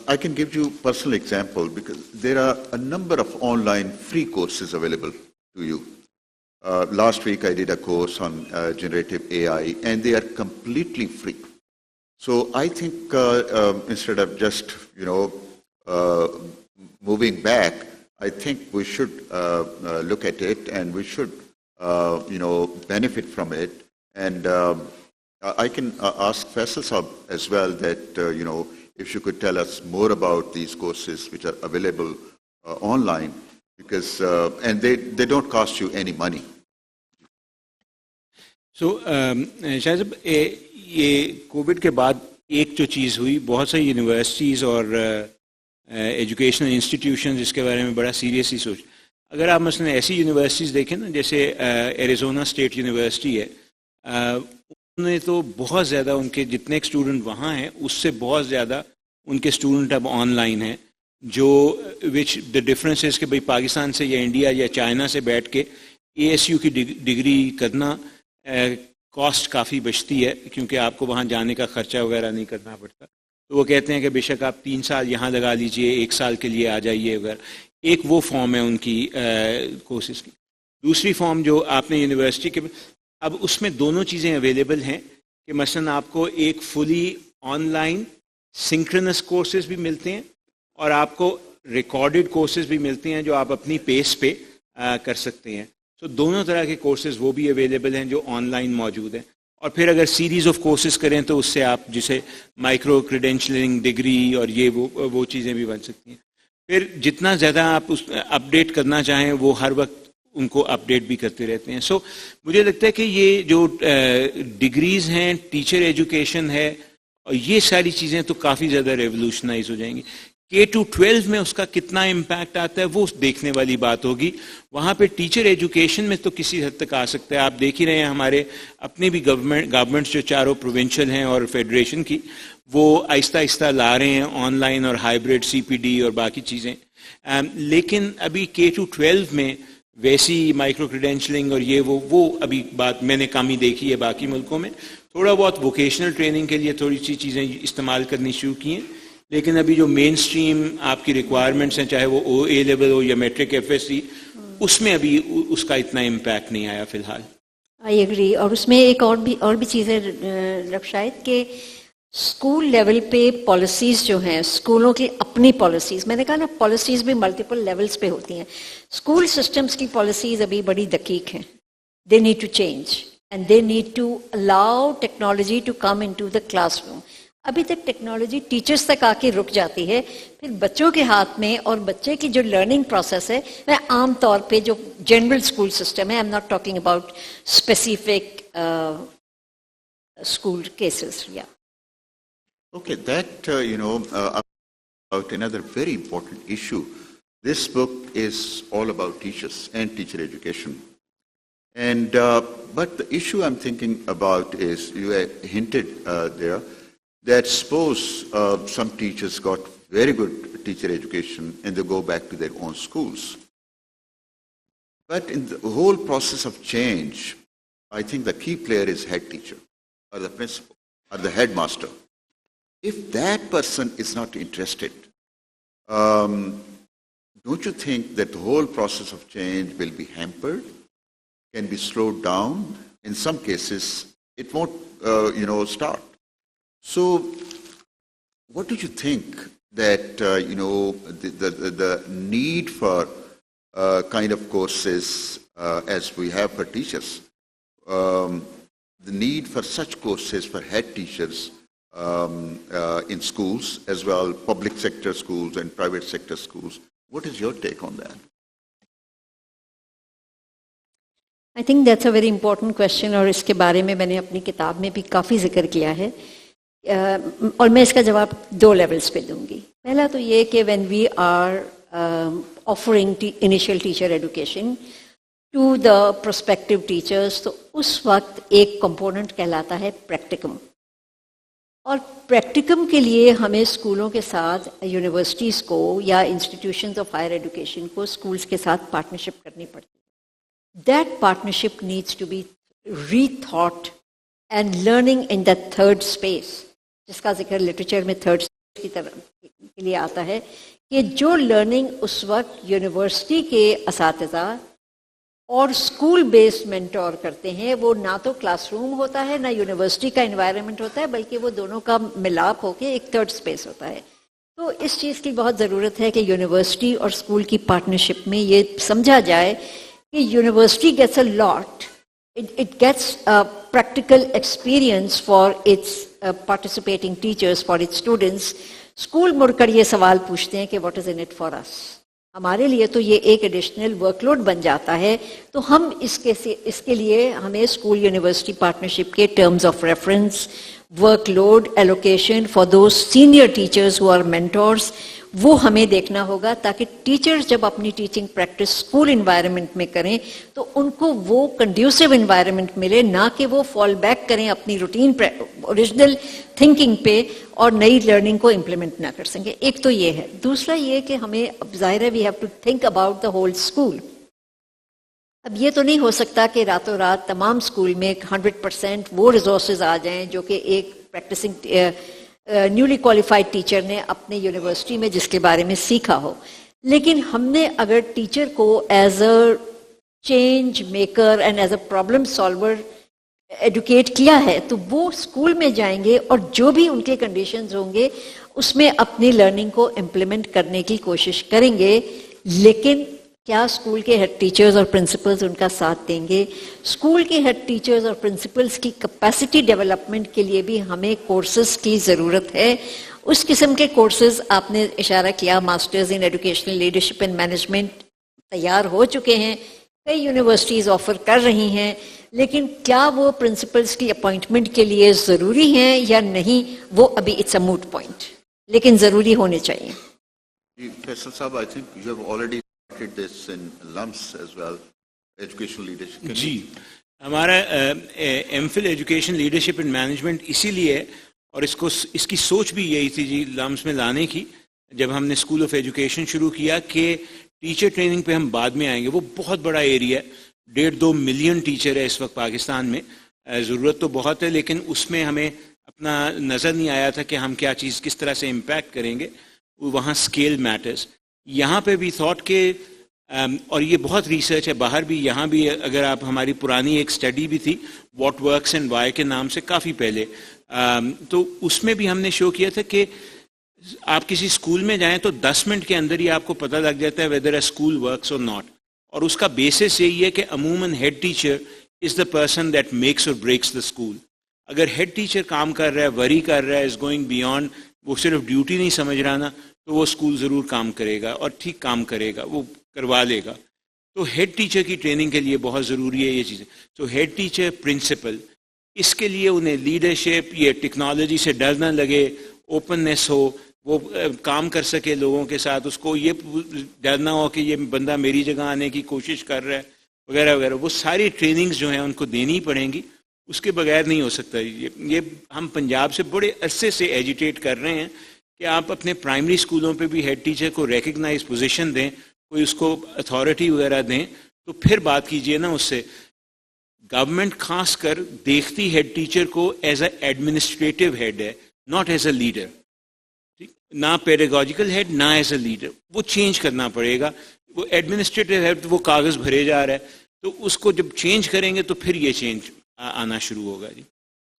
I can give you a personal example because there are a number of online free courses available to you. Last week I did a course on generative AI and they are completely free. So I think instead of just, moving back, I think we should look at it and we should, benefit from it. And I can ask Faisal Saab as well that, if you could tell us more about these courses which are available online, because, and they don't cost you any money. So, शायद साहब ये Covid के बाद एक जो चीज़ हुई, बहुत सारी यूनिवर्सिटीज़ और एजुकेशनल इंस्टीट्यूशंस इसके बारे में बड़ा सीरियसली सोच. अगर आप मसलन ऐसी यूनिवर्सिटीज़ देखें ना, जैसे एरिज़ोना स्टेट यूनिवर्सिटी है, उन्होंने तो बहुत ज़्यादा उनके जितने स्टूडेंट वहाँ हैं उससे बहुत ज़्यादा उनके स्टूडेंट अब ऑनलाइन हैं, जो विच द डिफरेंस है कि भाई पाकिस्तान से या इंडिया या चाइना से बैठ के ASU की डिग्री करना कॉस्ट काफ़ी बचती है, क्योंकि आपको वहाँ जाने का ख़र्चा वगैरह नहीं करना पड़ता. तो वो कहते हैं कि बेशक आप 3 साल यहाँ लगा लीजिए, 1 साल के लिए आ जाइए वगैरह. एक वो फॉर्म है उनकी कोर्सेज की. दूसरी फॉर्म जो आपने यूनिवर्सिटी के, अब उसमें दोनों चीज़ें अवेलेबल हैं कि मसलन आपको एक फुली ऑनलाइन सिंक्रोनस कोर्सेज भी मिलते हैं और आपको रिकॉर्डेड कोर्सेज भी मिलते हैं जो आप अपनी पेस पे कर सकते हैं. तो दोनों तरह के कोर्सेज वो भी अवेलेबल हैं जो ऑनलाइन मौजूद हैं. और फिर अगर सीरीज़ ऑफ कोर्सेज करें तो उससे आप जिसे माइक्रो क्रेडेंशलिंग डिग्री और ये वो चीज़ें भी बन सकती हैं. फिर जितना ज़्यादा आप उस अपडेट करना चाहें वो हर वक्त उनको अपडेट भी करते रहते हैं. सो मुझे लगता है कि ये जो डिग्रीज़ हैं, टीचर एजुकेशन है, और ये सारी चीज़ें तो काफ़ी ज़्यादा रेवोल्यूशनाइज हो जाएंगी. K-12 में उसका कितना इम्पैक्ट आता है वो देखने वाली बात होगी. वहाँ पे टीचर एजुकेशन में तो किसी हद तक आ सकता है. आप देख ही रहे हैं हमारे अपने भी गवर्नमेंट्स जो चारों प्रोविंशियल हैं और फेडरेशन की, वो आहिस्ता आहिस्ता ला रहे हैं ऑनलाइन और हाइब्रिड CPD और बाकी चीज़ें. लेकिन अभी K-12 में वैसी माइक्रो क्रेडेंशलिंग और ये वो अभी बात मैंने कम ही देखी है. बाकी मुल्कों में थोड़ा बहुत वोकेशनल ट्रेनिंग के लिए थोड़ी सी चीज़ें इस्तेमाल करनी शुरू की हैं, लेकिन अभी जो मेन स्ट्रीम आपकी रिक्वायरमेंट्स हैं, चाहे वो A लेवल हो या मैट्रिक FSC, उसमें अभी उसका इतना इम्पैक्ट नहीं आया फिलहाल. I agree. और उसमें एक और भी चीज़ है शायद कि स्कूल लेवल पे पॉलिसीज़ जो हैं, स्कूलों की अपनी पॉलिसीज़, मैंने कहा ना पॉलिसीज़ भी मल्टीपल लेवल्स पे होती हैं. स्कूल सिस्टम्स की पॉलिसीज़ अभी बड़ी दकीक हैं. They need to change and they need to allow technology to come into the classroom. अभी तक टेक्नोलॉजी टीचर्स तक आके रुक जाती है, फिर बच्चों के हाथ में, और बच्चे की जो लर्निंग प्रोसेस है वह आम तौर पे जो जनरल स्कूल सिस्टम है, I am not talking about specific school cases. या Okay, that, about another very important issue. This book is all about teachers and teacher education. And, but the issue I'm thinking about is, you hinted there, that suppose some teachers got very good teacher education and they go back to their own schools. But in the whole process of change, I think the key player is head teacher or the principal or the headmaster. If that person is not interested, don't you think that the whole process of change will be hampered, can be slowed down? In some cases, it won't, start. So, what do you think that, the need for kind of courses as we have for teachers, the need for such courses for head teachers in schools as well, public sector schools and private sector schools. What is your take on that? I think that's a very important question, और इसके बारे में मैंने अपनी किताब में भी काफ़ी जिक्र किया है. और मैं इसका जवाब 2 लेवल्स पे दूंगी. पहला तो ये कि when we are offering initial teacher education to the prospective teachers, तो उस वक्त एक component कहलाता है practicum. اور پریکٹیکم کے لیے ہمیں اسکولوں کے ساتھ یونیورسٹیز کو یا انسٹیٹیوشنز آف ہائر ایجوکیشن کو اسکولس کے ساتھ پارٹنرشپ کرنی پڑتی ہے. That partnership needs to be rethought and learning in the third space, جس کا ذکر لٹریچر میں تھرڈ اسپیس کی طرف کے لیے آتا ہے، کہ جو لرننگ اس وقت یونیورسٹی کے اساتذہ اور اسکول بیسڈ مینٹور کرتے ہیں، وہ نہ تو کلاس روم ہوتا ہے نہ یونیورسٹی کا انوائرمنٹ ہوتا ہے، بلکہ وہ دونوں کا ملاپ ہو کے ایک تھرڈ اسپیس ہوتا ہے. تو اس چیز کی بہت ضرورت ہے کہ یونیورسٹی اور اسکول کی پارٹنرشپ میں یہ سمجھا جائے کہ university gets a lot, it gets practical experience for its participating teachers, for its students. School مڑ کر یہ سوال پوچھتے ہیں کہ what is in it for us, ہمارے لیے تو یہ ایک ایڈیشنل ورک لوڈ بن جاتا ہے. تو ہم اس کے لیے ہمیں اسکول یونیورسٹی پارٹنرشپ کے terms of reference, workload allocation for those senior teachers who are mentors, وہ ہمیں دیکھنا ہوگا، تاکہ ٹیچرز جب اپنی ٹیچنگ پریکٹس اسکول انوائرمنٹ میں کریں تو ان کو وہ کنڈیوسو انوائرمنٹ ملے، نہ کہ وہ فال بیک کریں اپنی روٹین اوریجنل تھنکنگ پہ اور نئی لرننگ کو امپلیمنٹ نہ کر سکیں. ایک تو یہ ہے. دوسرا یہ کہ ہمیں اب ظاہر ہے we have to think about the whole school. اب یہ تو نہیں ہو سکتا کہ راتوں رات تمام اسکول میں 100% وہ ریسورسز آ جائیں جو کہ ایک پریکٹسنگ نیولی کوالیفائڈ ٹیچر نے اپنے یونیورسٹی میں جس کے بارے میں سیکھا ہو. لیکن ہم نے اگر ٹیچر کو as a change maker and as a problem solver advocate کیا ہے تو وہ اسکول میں جائیں گے اور جو بھی ان کے کنڈیشنز ہوں گے اس میں اپنی لرننگ کو امپلیمنٹ کرنے کی کوشش کریں گے. لیکن کیا اسکول کے ہیڈ ٹیچرز اور پرنسپلز ان کا ساتھ دیں گے؟ اسکول کے ہیڈ ٹیچرز اور پرنسپلز کی کیپیسٹی ڈیولپمنٹ کے لیے بھی ہمیں کورسز کی ضرورت ہے. اس قسم کے کورسز آپ نے اشارہ کیا، masters in educational leadership and management تیار ہو چکے ہیں، کئی یونیورسٹیز آفر کر رہی ہیں، لیکن کیا وہ پرنسپلز کی اپوائنٹمنٹ کے لیے ضروری ہیں یا نہیں، وہ ابھی اٹس اے موٹ پوائنٹ، لیکن ضروری ہونے چاہیے. فیصل صاحب، I think you have already started this in LUMS as well, educational leadership. جی، ہمارا M Phil education leadership and management اسی لیے ہے، اور اس کی سوچ بھی یہی تھی جی لمس میں لانے کی. جب ہم نے اسکول آف ایجوکیشن شروع کیا کہ ٹیچر ٹریننگ پہ ہم بعد میں آئیں گے، وہ بہت بڑا ایریا ہے، 1.5-2 ملین ٹیچر ہے اس وقت پاکستان میں، ضرورت تو بہت ہے، لیکن اس میں ہمیں اپنا نظر نہیں آیا تھا کہ ہم کیا چیز کس طرح سے امپیکٹ کریں گے. وہاں اسکیل میٹرز. یہاں پہ بھی تھاٹ کہ اور یہ بہت ریسرچ ہے باہر بھی، یہاں بھی اگر آپ ہماری پرانی ایک اسٹڈی بھی تھی واٹ ورکس اینڈ وائی کے نام سے کافی پہلے، تو اس میں بھی ہم نے شو کیا تھا کہ آپ کسی اسکول میں جائیں تو 10 منٹ کے اندر ہی آپ کو پتہ لگ جاتا ہے whether a school works or not. اور اس کا بیسس یہی ہے کہ عموماً head teacher is the person that makes or breaks the school. اگر ہیڈ ٹیچر کام کر رہا ہے، وری کر رہا ہے، از گوئنگ بیانڈ، وہ صرف ڈیوٹی نہیں سمجھ رہا نا، تو وہ اسکول ضرور کام کرے گا اور ٹھیک کام کرے گا، وہ کروا لے گا. تو ہیڈ ٹیچر کی ٹریننگ کے لیے بہت ضروری ہے یہ چیزیں. تو ہیڈ ٹیچر، پرنسپل، اس کے لیے انہیں لیڈرشپ، یہ ٹیکنالوجی سے ڈر نہ لگے، اوپننیس ہو، وہ کام کر سکے لوگوں کے ساتھ، اس کو یہ ڈر نہ ہو کہ یہ بندہ میری جگہ آنے کی کوشش کر رہا ہے وغیرہ وغیرہ. وہ ساری ٹریننگز جو ہیں ان کو دینی پڑیں گی، اس کے بغیر نہیں ہو سکتا. یہ ہم پنجاب سے بڑے عرصے سے ایجیٹیٹ کر رہے ہیں کہ آپ اپنے پرائمری اسکولوں پہ بھی ہیڈ ٹیچر کو ریکگنائز پوزیشن دیں، کوئی اس کو اتھارٹی وغیرہ دیں، تو پھر بات کیجئے نا اس سے. گورنمنٹ خاص کر دیکھتی ہیڈ ٹیچر کو ایز اے ایڈمنسٹریٹو ہیڈ ہے، ناٹ ایز اے لیڈر. نہ پیڈاگوجیکل ہیڈ، نہ ایز اے لیڈر. وہ چینج کرنا پڑے گا. وہ ایڈمنسٹریٹو ہیڈ وہ کاغذ بھرے جا رہا ہے، تو اس کو جب چینج کریں گے تو پھر یہ چینج آنا شروع ہوگا. جی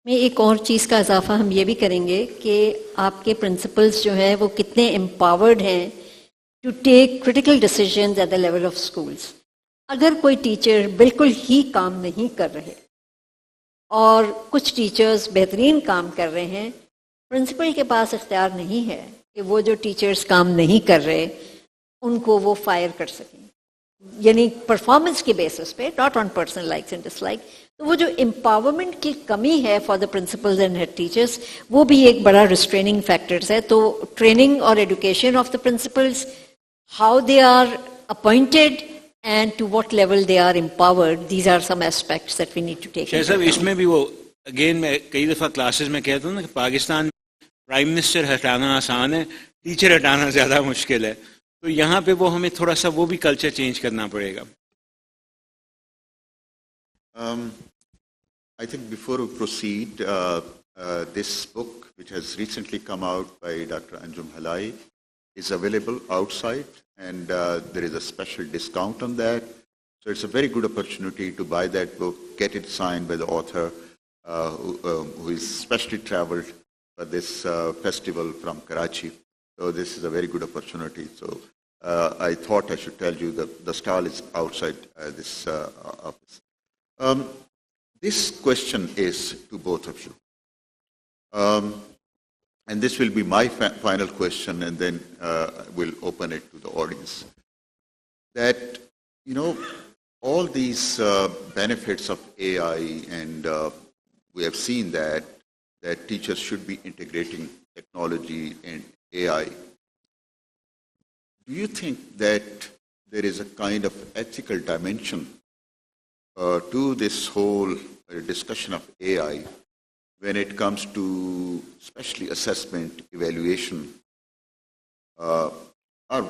میں ایک اور چیز کا اضافہ ہم یہ بھی کریں گے کہ آپ کے پرنسپلز جو ہیں وہ کتنے امپاورڈ ہیں to take critical decisions at the level of schools. اگر کوئی ٹیچر بالکل ہی کام نہیں کر رہے اور کچھ ٹیچرز بہترین کام کر رہے ہیں، پرنسپل کے پاس اختیار نہیں ہے کہ وہ جو ٹیچرز کام نہیں کر رہے ان کو وہ فائر کر سکیں، یعنی پرفارمنس کے بیسس پہ، not on personal likes and dislike. تو وہ جو امپاورمنٹ کی کمی ہے for the principals and head teachers, وہ بھی ایک بڑا ریسٹریننگ فیکٹرز ہے. تو ٹریننگ اور education of the principals, how they are appointed and to what level they are empowered, these are some aspects that we need to take. صاحب اس میں بھی وہ اگین میں کئی دفعہ کلاسز میں کہتا ہوں نا کہ پاکستان پرائم منسٹر ہٹانا آسان ہے, ٹیچر ہٹانا زیادہ مشکل ہے. تو یہاں پہ وہ ہمیں تھوڑا سا وہ بھی کلچر چینج کرنا پڑے گا. I think before we proceed, this book, which has recently come out by Dr. Anjum Halai, is available outside, and there is a special discount on that. So it's a very good opportunity to buy that book, get it signed by the author, who is specially traveled for this festival from Karachi. So this is a very good opportunity. So I thought I should tell you that the stall is outside this office. This question is to both of you. And this will be my final question, and then we'll open it to the audience. That, all these benefits of AI, and we have seen that teachers should be integrating technology and AI. Do you think that there is a kind of ethical dimension to this whole discussion of AI when it comes to especially assessment, evaluation, or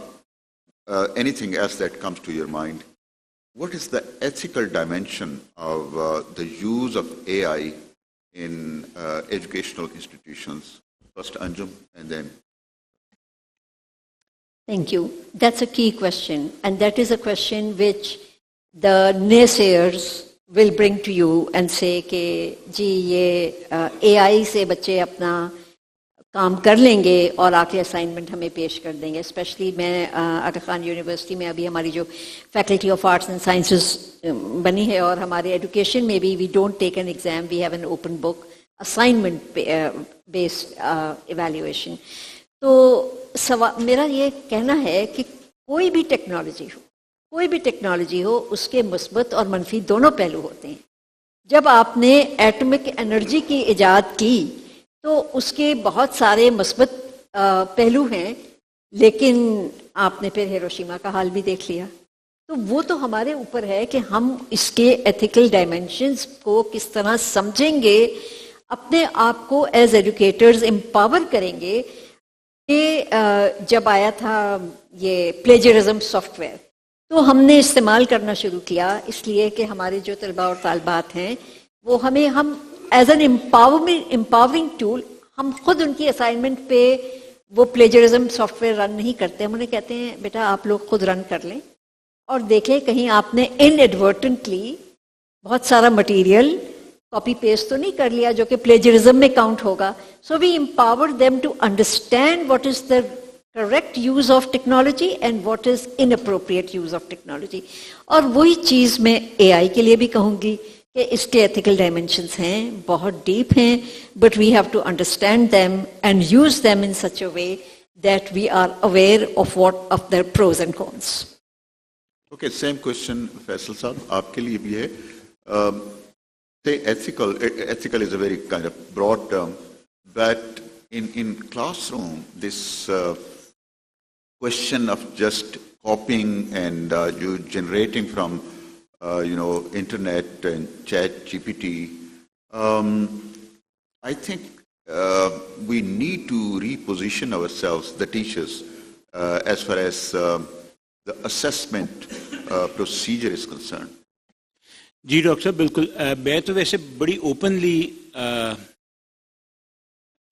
anything else that comes to your mind? What is the ethical dimension of the use of AI in educational institutions? First Anjum, and then. Thank you. That's a key question, and that is a question which the naysayers will bring to you and say کہ جی یہ AI سے بچے اپنا کام کر لیں گے اور آ کے اسائنمنٹ ہمیں پیش کر دیں گے. اسپیشلی میں آغا خان یونیورسٹی میں ابھی ہماری جو faculty of arts and sciences بنی ہے, اور ہمارے ایجوکیشن میں بھی we don't take an exam, we have an open book assignment based evaluation. تو میرا یہ کہنا ہے کہ کوئی بھی ٹیکنالوجی ہو اس کے مثبت اور منفی دونوں پہلو ہوتے ہیں. جب آپ نے ایٹمک انرجی کی ایجاد کی تو اس کے بہت سارے مثبت پہلو ہیں, لیکن آپ نے پھر ہیروشیما کا حال بھی دیکھ لیا. تو وہ تو ہمارے اوپر ہے کہ ہم اس کے ایتھیکل ڈائمینشنز کو کس طرح سمجھیں گے, اپنے آپ کو ایز ایجوکیٹرز امپاور کریں گے. کہ جب آیا تھا یہ پلیجرزم سافٹ ویئر تو ہم نے استعمال کرنا شروع کیا, اس لیے کہ ہمارے جو طلباء اور طالبات ہیں وہ ہم ایز این امپاورنگ ٹول, ہم خود ان کی اسائنمنٹ پہ وہ پلیجرزم سافٹ ویئر رن نہیں کرتے, ہم انہیں کہتے ہیں بیٹا آپ لوگ خود رن کر لیں اور دیکھیں کہیں آپ نے ان ایڈورٹنٹلی بہت سارا مٹیریل کاپی پیسٹ تو نہیں کر لیا جو کہ پلیجرزم میں کاؤنٹ ہوگا. So we empower them to understand what is the correct use of technology and what is inappropriate use of technology. اور وہی چیز میں اے آئی کے لیے بھی کہوں گی کہ اس کے ایتھیکل ڈائمینشنس ہیں, بہت ڈیپ ہیں, but we have to understand them and use them in such a way that we are aware of their pros and cons. Okay, same question Faisal صاحب آپ کے لیے بھی ہے. Ethical is a very kind of broad term, but in classroom, this question of just copying and you generating from internet and chat GPT, I think we need to reposition ourselves, the teachers, as far as the assessment procedure is concerned. جی doctor صاحب بالکل. میں تو ویسے بڑی openly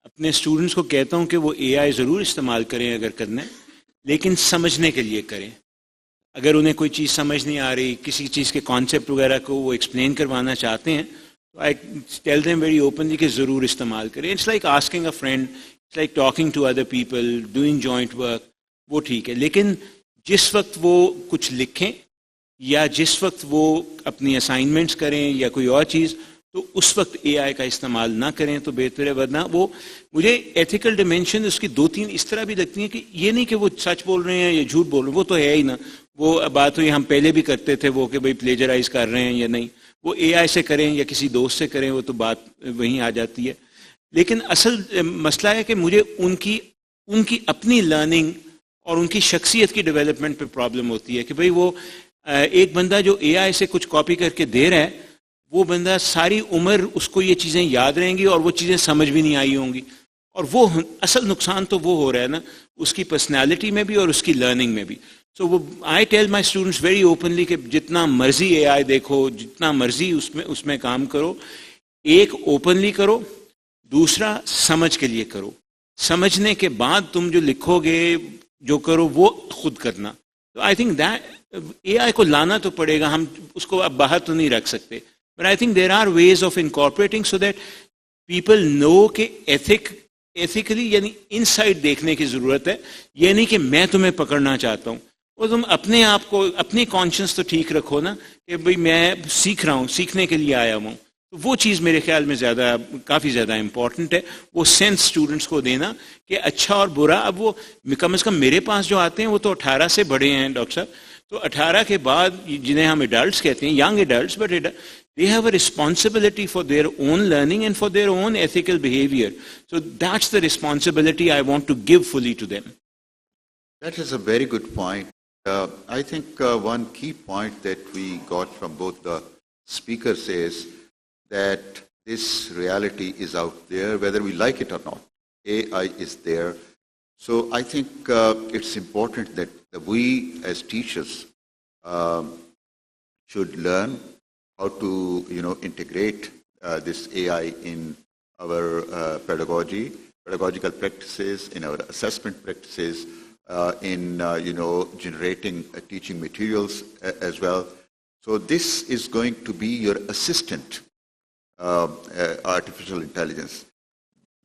اپنے students کو کہتا ہوں کہ وہ اے آئی ضرور استعمال کریں اگر کرنا ہے, لیکن سمجھنے کے لیے کریں. اگر انہیں کوئی چیز سمجھ نہیں آ رہی, کسی چیز کے کانسیپٹ وغیرہ کو وہ ایکسپلین کروانا چاہتے ہیں, تو I tell them very openly کہ ضرور استعمال کریں. It's like asking a friend, it's like talking to other people, doing joint work, وہ ٹھیک ہے. لیکن جس وقت وہ کچھ لکھیں یا جس وقت وہ اپنی اسائنمنٹس کریں یا کوئی اور چیز, تو اس وقت اے آئی کا استعمال نہ کریں تو بہتر ہے. ورنہ وہ مجھے ایتھیکل ڈائمینشن اس کی 2-3 اس طرح بھی لگتی ہیں کہ یہ نہیں کہ وہ سچ بول رہے ہیں یا جھوٹ بول رہے ہیں, وہ تو ہے ہی نا. وہ بات ہوئی ہم پہلے بھی کرتے تھے وہ کہ بھائی پلیجرائز کر رہے ہیں یا نہیں, وہ اے آئی سے کریں یا کسی دوست سے کریں, وہ تو بات وہیں آ جاتی ہے. لیکن اصل مسئلہ ہے کہ مجھے ان کی اپنی لرننگ اور ان کی شخصیت کی ڈیولپمنٹ پہ پرابلم ہوتی ہے کہ بھائی وہ ایک بندہ جو اے آئی سے کچھ کاپی کر کے دے رہا ہے, وہ بندہ ساری عمر اس کو یہ چیزیں یاد رہیں گی اور وہ چیزیں سمجھ بھی نہیں آئی ہوں گی, اور وہ اصل نقصان تو وہ ہو رہا ہے نا اس کی پرسنالٹی میں بھی اور اس کی لرننگ میں بھی. سو وہ I tell my students very openly کہ جتنا مرضی اے آئی دیکھو, جتنا مرضی اس میں کام کرو, ایک اوپنلی کرو, دوسرا سمجھ کے لیے کرو. سمجھنے کے بعد تم جو لکھو گے جو کرو وہ خود کرنا. تو آئی تھنک دیٹ اے آئی کو لانا تو پڑے گا, ہم اس کو اب باہر تو نہیں رکھ سکتے, but I think there are ways of incorporating so that people know کہ ایتھیکلی یعنی ان سائڈ دیکھنے کی ضرورت ہے. یہ نہیں کہ میں تمہیں پکڑنا چاہتا ہوں, اور تم اپنے آپ کو اپنی کانشنس تو ٹھیک رکھو نا کہ بھئی میں سیکھ رہا ہوں, سیکھنے کے لیے آیا ہوں. تو وہ چیز میرے خیال میں کافی زیادہ امپورٹنٹ ہے, وہ سینس اسٹوڈنٹس کو دینا کہ اچھا اور برا. اب وہ کم از کم میرے پاس جو آتے ہیں وہ تو 18 سے بڑے ہیں ڈاکٹر صاحب, تو 18 کے بعد جنہیں ہم ایڈلٹس کہتے ہیں, young adults, but they have a responsibility for their own learning and for their own ethical behavior. So that's the responsibility I want to give fully to them. That is a very good point. I think one key point that we got from both the speakers is that this reality is out there, whether we like it or not. AI is there. So I think it's important that we as teachers should learn how to, integrate this AI in our pedagogical practices, in our assessment practices, in, generating teaching materials as well. So this is going to be your assistant, artificial intelligence.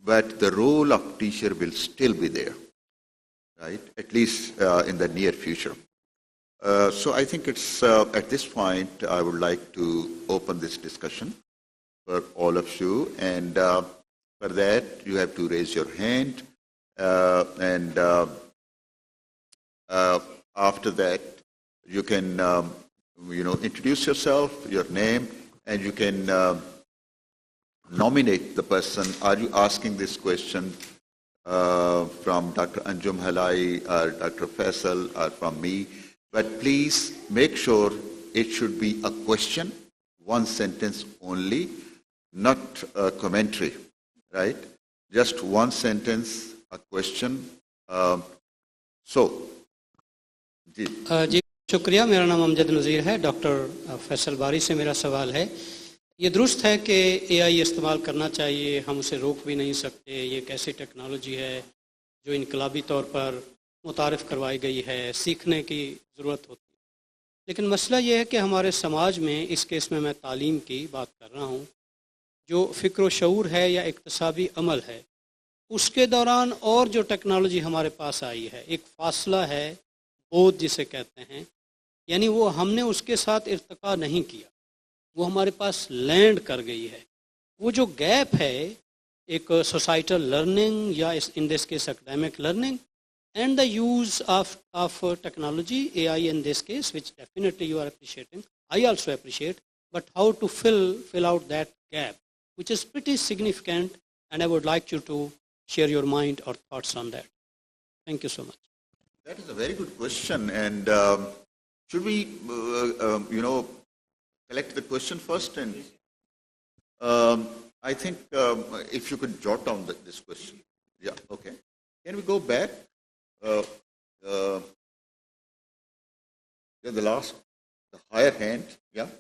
But the role of teacher will still be there, right? At least in the near future. So I think it's at this point I would like to open this discussion for all of you, and for that you have to raise your hand, and after that you can introduce yourself, your name, and you can nominate the person. Are you asking this question from Dr. Anjum Halai or Dr. Faisal or from me? But please make sure it should be a question, one sentence only, not a commentary, right? Just one sentence, a question. جی شکریہ. میرا نام امجد نذیر ہے. Doctor Faisal باری سے میرا سوال ہے. یہ درست ہے کہ اے آئی استعمال کرنا چاہیے, ہم اسے روک بھی نہیں سکتے. یہ ایک ایسی ٹیکنالوجی ہے جو انقلابی طور پر متعارف کروائی گئی ہے, سیکھنے کی ضرورت ہوتی ہے. لیکن مسئلہ یہ ہے کہ ہمارے سماج میں, اس کیس میں تعلیم کی بات کر رہا ہوں, جو فکر و شعور ہے یا اکتسابی عمل ہے, اس کے دوران اور جو ٹیکنالوجی ہمارے پاس آئی ہے, ایک فاصلہ ہے, بودھ جسے کہتے ہیں, یعنی وہ ہم نے اس کے ساتھ ارتقا نہیں کیا, وہ ہمارے پاس لینڈ کر گئی ہے. وہ جو گیپ ہے ایک سوسائٹل لرننگ یا in this case academic learning and the use of technology, AI in this case, which definitely you are appreciating, I also appreciate, but how to fill out that gap, which is pretty significant, and I would like you to share your mind or thoughts on that. Thank you so much. That is a very good question, and should we, collect the question first, and I think if you could jot down this question. Yeah, okay. Can we go back? The higher hand, yeah.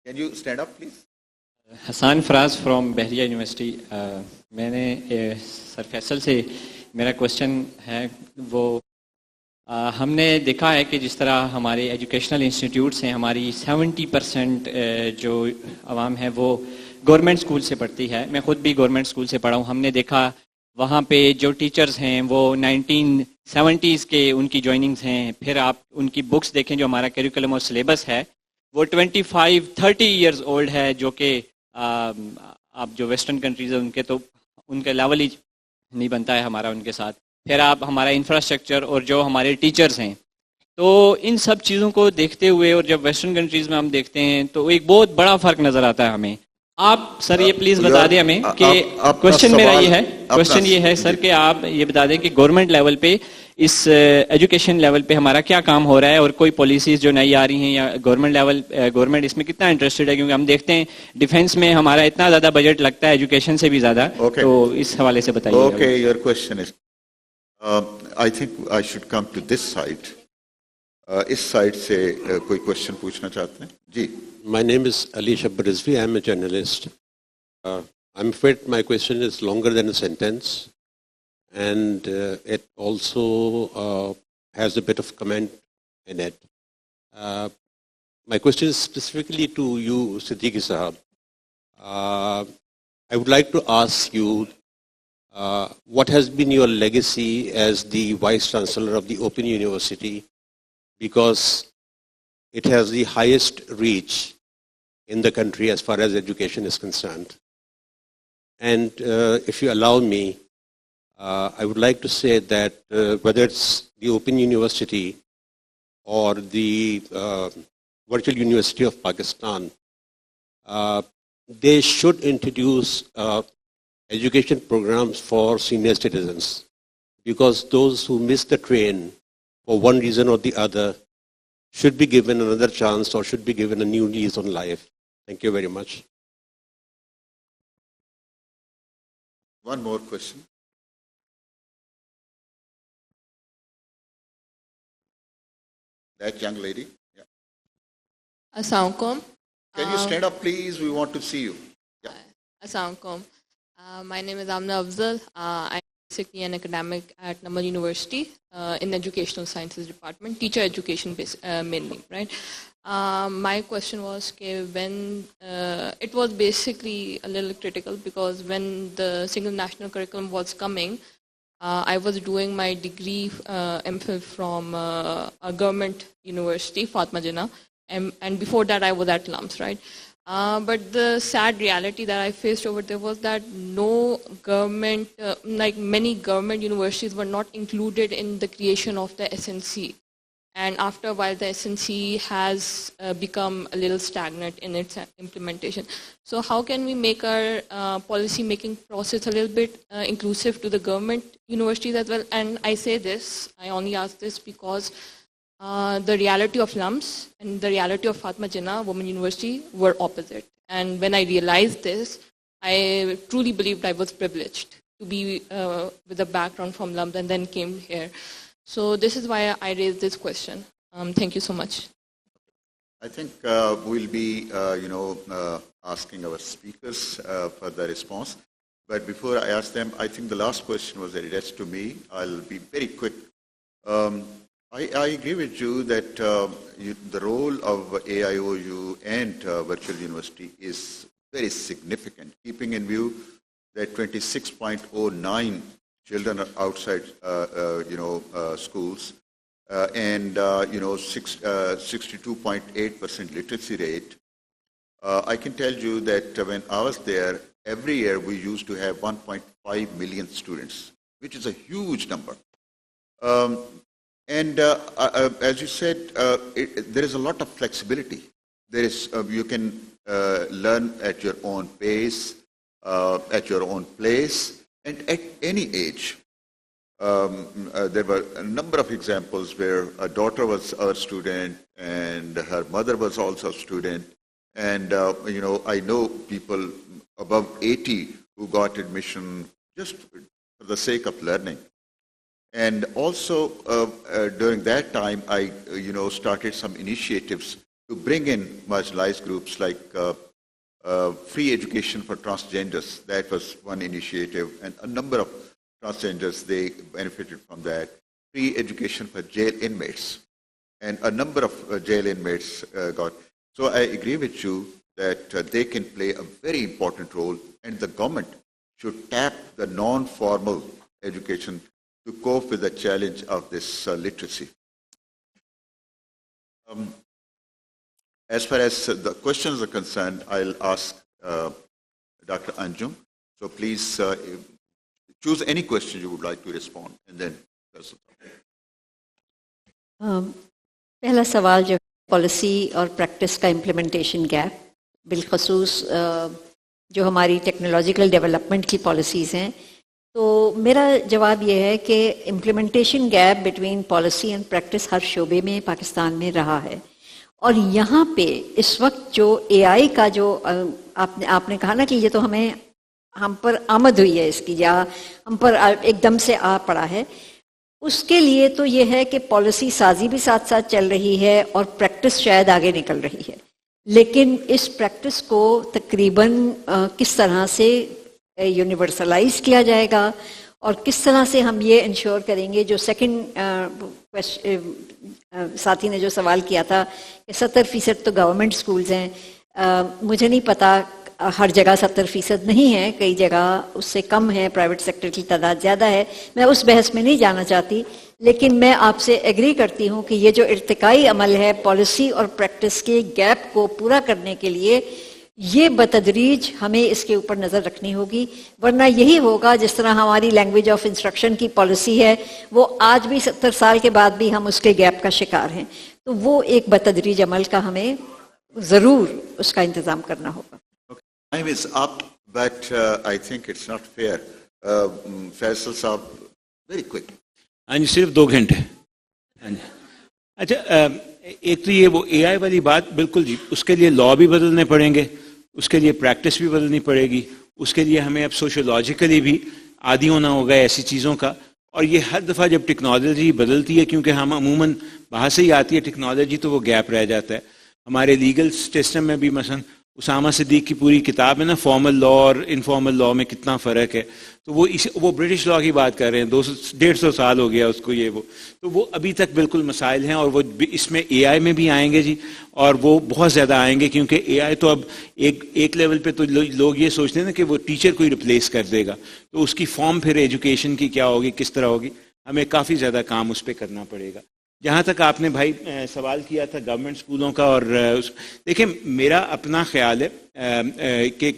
Can you stand up, please? Hassan Faraz from بحریہ university. میں نے سر فیصل سے میرا question ہے, وہ ہم نے دیکھا ہے کہ جس طرح ہمارے ایجوکیشنل انسٹیٹیوٹس ہیں, ہماری 70% جو عوام ہے وہ گورنمنٹ اسکول سے پڑھتی ہے. میں خود بھی گورنمنٹ اسکول سے پڑھا ہوں. ہم نے دیکھا وہاں پہ جو ٹیچرز ہیں وہ 1970s کے ان کی جوائننگز ہیں. پھر آپ ان کی بکس دیکھیں, جو ہمارا کیریکولم اور سلیبس ہے وہ 25-30 ایئرز اولڈ ہے, جو کہ آپ جو ویسٹرن کنٹریز ہیں ان کے تو ان کا لیول ہی نہیں بنتا ہے ہمارا ان کے ساتھ. پھر آپ ہمارا انفراسٹرکچر اور جو ہمارے ٹیچرز ہیں, تو ان سب چیزوں کو دیکھتے ہوئے اور جب ویسٹرن کنٹریز میں ہم دیکھتے ہیں تو ایک بہت بڑا فرق نظر آتا ہے ہمیں. آپ سر یہ پلیز بتا دیں ہمیں کہ کوشچن میرا یہ ہے, کوشچن یہ ہے سر کہ آپ یہ بتا دیں کہ گورنمنٹ لیول پہ اس ایجوکیشن لیول پہ ہمارا کیا کام ہو رہا ہے, اور کوئی پالیسیز جو نئی آ رہی ہیں, یا گورنمنٹ اس میں کتنا انٹرسٹڈ ہے, کیونکہ ہم دیکھتے ہیں ڈیفینس میں ہمارا اتنا زیادہ بجٹ لگتا ہے ایجوکیشن سے بھی زیادہ. تو اس حوالے سے بتائیے. Okay, your question is I think I should come to this side. اس سائڈ سے کوئی کوشچن پوچھنا چاہتے ہیں؟ جی. My name is Ali Shabbar Rizvi. I am a journalist. I'm afraid my question is longer than a sentence, and it also has a bit of comment in it. My question is specifically to you, Siddiqui Sahab. I would like to ask you, what has been your legacy as the Vice Chancellor of the Open University? Because it has the highest reach in the country as far as education is concerned. And if you allow me, I would like to say that whether it's the Open University or the Virtual University of Pakistan, they should introduce education programs for senior citizens, because those who miss the train for one reason or the other should be given another chance, or should be given a new lease on life. Thank you very much. One more question. That young lady. Yeah. Assalamu alaikum. Can you stand up, please? We want to see you. Yeah. Assalamu alaikum. My name is Amna Afzal. I'm basically an academic at Namal University in Educational Sciences Department, teacher education mainly, right? My question was when it was basically a little critical, because when the single national curriculum was coming, I was doing my degree MPhil from a government university, Fatma Jinnah, and before that I was at LUMS, right? But the sad reality that I faced over there was that no government, like many government universities, were not included in the creation of the SNC. And after a while, the SNC has become a little stagnant in its implementation. So how can we make our policy making process a little bit inclusive to the government universities as well? And I say this, I only ask this because the reality of LUMS and the reality of Fatma Jinnah Women University were opposite. And when I realized this, I truly believed I was privileged to be with a background from LUMS and then came here. So this is why I raised this question. Thank you so much. I think we'll be, asking our speakers for the response. But before I ask them, I think the last question was addressed to me. I'll be very quick. I agree with you that the role of AIOU and Virtual University is very significant, keeping in view that 26.09 children are outside, schools, and 62.8% literacy rate. I can tell you that when I was there, every year we used to have 1.5 million students, which is a huge number. And as you said, there is a lot of flexibility. There is you can learn at your own pace, at your own place, and at any age. There were a number of examples where a daughter was our student and her mother was also a student. And, I know people above 80 who got admission just for the sake of learning. And also during that time, I, started some initiatives to bring in marginalized groups like free education for transgenders. That was one initiative, and a number of transgenders, they benefited from that. Free education for jail inmates, and a number of jail inmates got. So I agree with you that they can play a very important role, and the government should tap the non-formal education to cope with the challenge of this literacy. As far as the questions are concerned, I'll ask Dr. Anjum. So please choose any question you would like to respond, and then. پہلا سوال جو policy اور practice کا implementation gap, بالخصوص جو ہماری technological development کی policies ہیں، تو میرا جواب یہ ہے کہ implementation gap between policy and practice ہر شعبے میں پاکستان میں رہا ہے، اور یہاں پہ اس وقت جو اے آئی کا جو آپ نے کہا نا کہ یہ تو ہم پر آمد ہوئی ہے، اس کی یا ہم پر ایک دم سے آ پڑا ہے، اس کے لیے تو یہ ہے کہ پالیسی سازی بھی ساتھ ساتھ چل رہی ہے اور پریکٹس شاید آگے نکل رہی ہے، لیکن اس پریکٹس کو تقریباً کس طرح سے یونیورسلائز کیا جائے گا اور کس طرح سے ہم یہ انشور کریں گے، جو سیکنڈ ساتھی نے جو سوال کیا تھا کہ 70% تو گورنمنٹ سکولز ہیں، مجھے نہیں پتا ہر جگہ 70% نہیں ہے، کئی جگہ اس سے کم ہے، پرائیویٹ سیکٹر کی تعداد زیادہ ہے، میں اس بحث میں نہیں جانا چاہتی، لیکن میں آپ سے ایگری کرتی ہوں کہ یہ جو ارتقائی عمل ہے پالیسی اور پریکٹس کے گیپ کو پورا کرنے کے لیے، یہ بتدریج ہمیں اس کے اوپر نظر رکھنی ہوگی، ورنہ یہی ہوگا جس طرح ہماری لینگویج آف انسٹرکشن کی پالیسی ہے، وہ آج بھی 70 سال کے بعد بھی ہم اس کے گیپ کا شکار ہیں، تو وہ ایک بتدریج عمل کا ہمیں ضرور اس کا انتظام کرنا ہوگا۔ Time is up, but I think it's not fair. Faisal Saab, very quick. ہاں جی، صرف 2 گھنٹے۔ ہاں جی، اچھا، ایک تو یہ وہ اے آئی والی بات، بالکل جی، اس کے لیے لا بھی بدلنے پڑیں گے، اس کے لیے پریکٹس بھی بدلنی پڑے گی، اس کے لیے ہمیں اب سوشولوجیکلی بھی عادی ہونا ہوگا ایسی چیزوں کا، اور یہ ہر دفعہ جب ٹیکنالوجی بدلتی ہے، کیونکہ ہم عموماً باہر سے ہی آتی ہے ٹیکنالوجی، تو وہ گیپ رہ جاتا ہے ہمارے لیگل سسٹم میں بھی۔ مثلا اسامہ صدیق کی پوری کتاب ہے نا، فارمل لا اور انفارمل لا میں کتنا فرق ہے، تو وہ برٹش لا کی بات کر رہے ہیں، 150 سال ہو گیا اس کو، یہ وہ، تو وہ ابھی تک بالکل مسائل ہیں، اور وہ اس میں اے آئی میں بھی آئیں گے جی، اور وہ بہت زیادہ آئیں گے، کیونکہ اے آئی تو اب ایک لیول پہ تو لوگ یہ سوچتے ہیں نا کہ وہ ٹیچر کو ہی ریپلیس کر دے گا، تو اس کی فارم پھر ایجوکیشن کی کیا ہوگی، کس طرح ہوگی، ہمیں کافی زیادہ کام اس پہ کرنا پڑے گا۔ جہاں تک آپ نے بھائی سوال کیا تھا گورنمنٹ اسکولوں کا، اور دیکھیں میرا اپنا خیال ہے کہ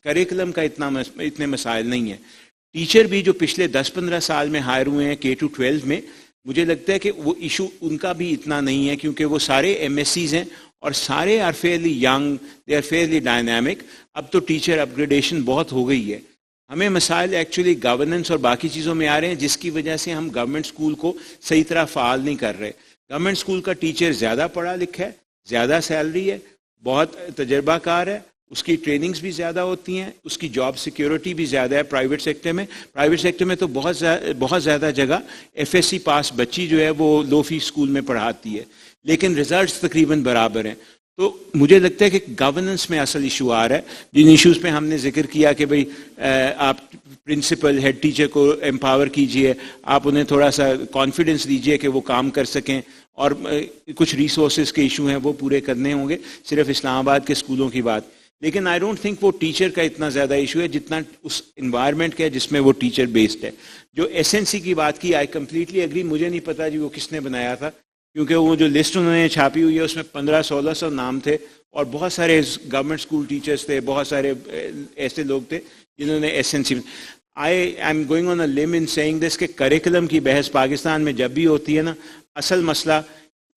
کریکلم کا اتنے مسائل نہیں ہیں، ٹیچر بھی جو پچھلے 10-15 سال میں ہائر ہوئے ہیں K-12 میں، مجھے لگتا ہے کہ وہ ایشو ان کا بھی اتنا نہیں ہے، کیونکہ وہ سارے ایم ایس سیز ہیں اور سارے are fairly young, they are fairly dynamic. اب تو ٹیچر اپ گریڈیشن بہت ہو گئی ہے، ہمیں مسائل ایکچولی گورننس اور باقی چیزوں میں آ رہے ہیں، جس کی وجہ سے ہم گورنمنٹ اسکول کو صحیح طرح فعال نہیں کر رہے۔ گورنمنٹ اسکول کا ٹیچر زیادہ پڑھا لکھا ہے، زیادہ سیلری ہے، بہت تجربہ کار ہے، اس کی ٹریننگز بھی زیادہ ہوتی ہیں، اس کی جاب سیکیورٹی بھی زیادہ ہے پرائیویٹ سیکٹر میں تو بہت زیادہ جگہ ایف ایس سی پاس بچی جو ہے وہ لو فی اسکول میں پڑھاتی ہے، لیکن ریزلٹس تقریباً برابر ہیں۔ تو مجھے لگتا ہے کہ گورننس میں اصل ایشو آ رہا ہے، جن ایشوز پہ ہم نے ذکر کیا کہ بھئی آپ پرنسپل ہیڈ ٹیچر کو امپاور کیجئے، آپ انہیں تھوڑا سا کانفیڈنس دیجئے کہ وہ کام کر سکیں، اور کچھ ریسورسز کے ایشو ہیں وہ پورے کرنے ہوں گے، صرف اسلام آباد کے اسکولوں کی بات۔ لیکن آئی ڈونٹ تھنک وہ ٹیچر کا اتنا زیادہ ایشو ہے جتنا اس انوائرمنٹ کا ہے جس میں وہ ٹیچر بیسڈ ہے۔ جو ایس این سی کی بات کی، آئی کمپلیٹلی ایگری، مجھے نہیں پتا جی وہ کس نے بنایا تھا، کیونکہ وہ جو لسٹ انہوں نے چھاپی ہوئی ہے اس میں 1500-1600 نام تھے، اور بہت سارے گورنمنٹ اسکول ٹیچرز تھے، بہت سارے ایسے لوگ تھے جنہوں نے S N C. I am going on a limb in seeing دس کہ کریکولم کی بحث پاکستان میں جب بھی ہوتی ہے نا، اصل مسئلہ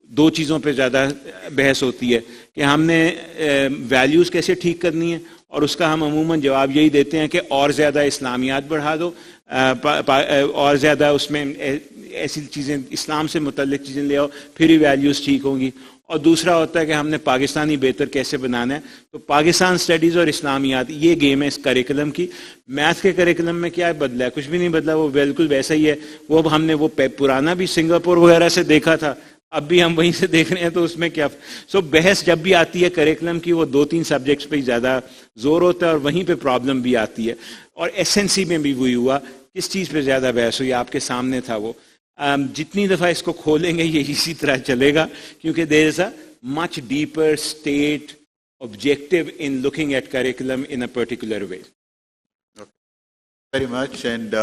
2 چیزوں پہ زیادہ بحث ہوتی ہے کہ ہم نے ویلیوز کیسے ٹھیک کرنی ہے، اور اس کا ہم عموماً جواب یہی دیتے ہیں کہ اور زیادہ اسلامیات بڑھا دو، اور زیادہ اس میں ایسی چیزیں اسلام سے متعلق چیزیں لے آؤ، پھر ہی ویلیوز ٹھیک ہوں گی۔ اور دوسرا ہوتا ہے کہ ہم نے پاکستانی بہتر کیسے بنانا ہے، تو پاکستان اسٹڈیز اور اسلامیات یہ گیم ہے اس کریکولم کی۔ میتھ کے کریکولم میں کیا بدلا ہے؟ کچھ بھی نہیں بدلا، وہ بالکل ویسا ہی ہے۔ وہ ہم نے وہ پرانا بھی سنگاپور وغیرہ سے دیکھا تھا، اب بھی ہم وہیں سے دیکھ رہے ہیں، تو اس میں کیا بحث جب بھی آتی ہے کریکولم کی، وہ 2-3 سبجیکٹس پہ ہی زیادہ زور ہوتا ہے، اور وہیں پہ پرابلم بھی آتی ہے۔ اور ایس این سی میں بھی وہی ہوا، کس چیز پہ زیادہ بحث ہوئی، آپ کے سامنے تھا وہ۔ جتنی دفعہ اس کو کھولیں گے یہ اسی طرح چلے گا، کیونکہ there is a much deeper state objective in looking at curriculum in a particular way. Very much, and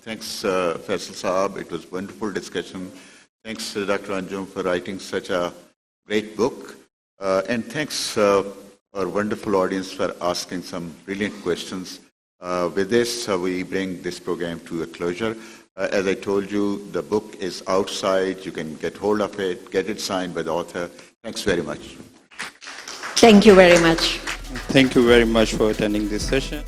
thanks Faisal Saab, it was wonderful discussion. Thanks Dr. Anjum for writing such a great book, and thanks our wonderful audience for asking some brilliant questions. With this, we bring this program to a closure. As I told you, the book is outside. You can get hold of it, get it signed by the author. Thanks very much. Thank you very much. Thank you very much for attending this session.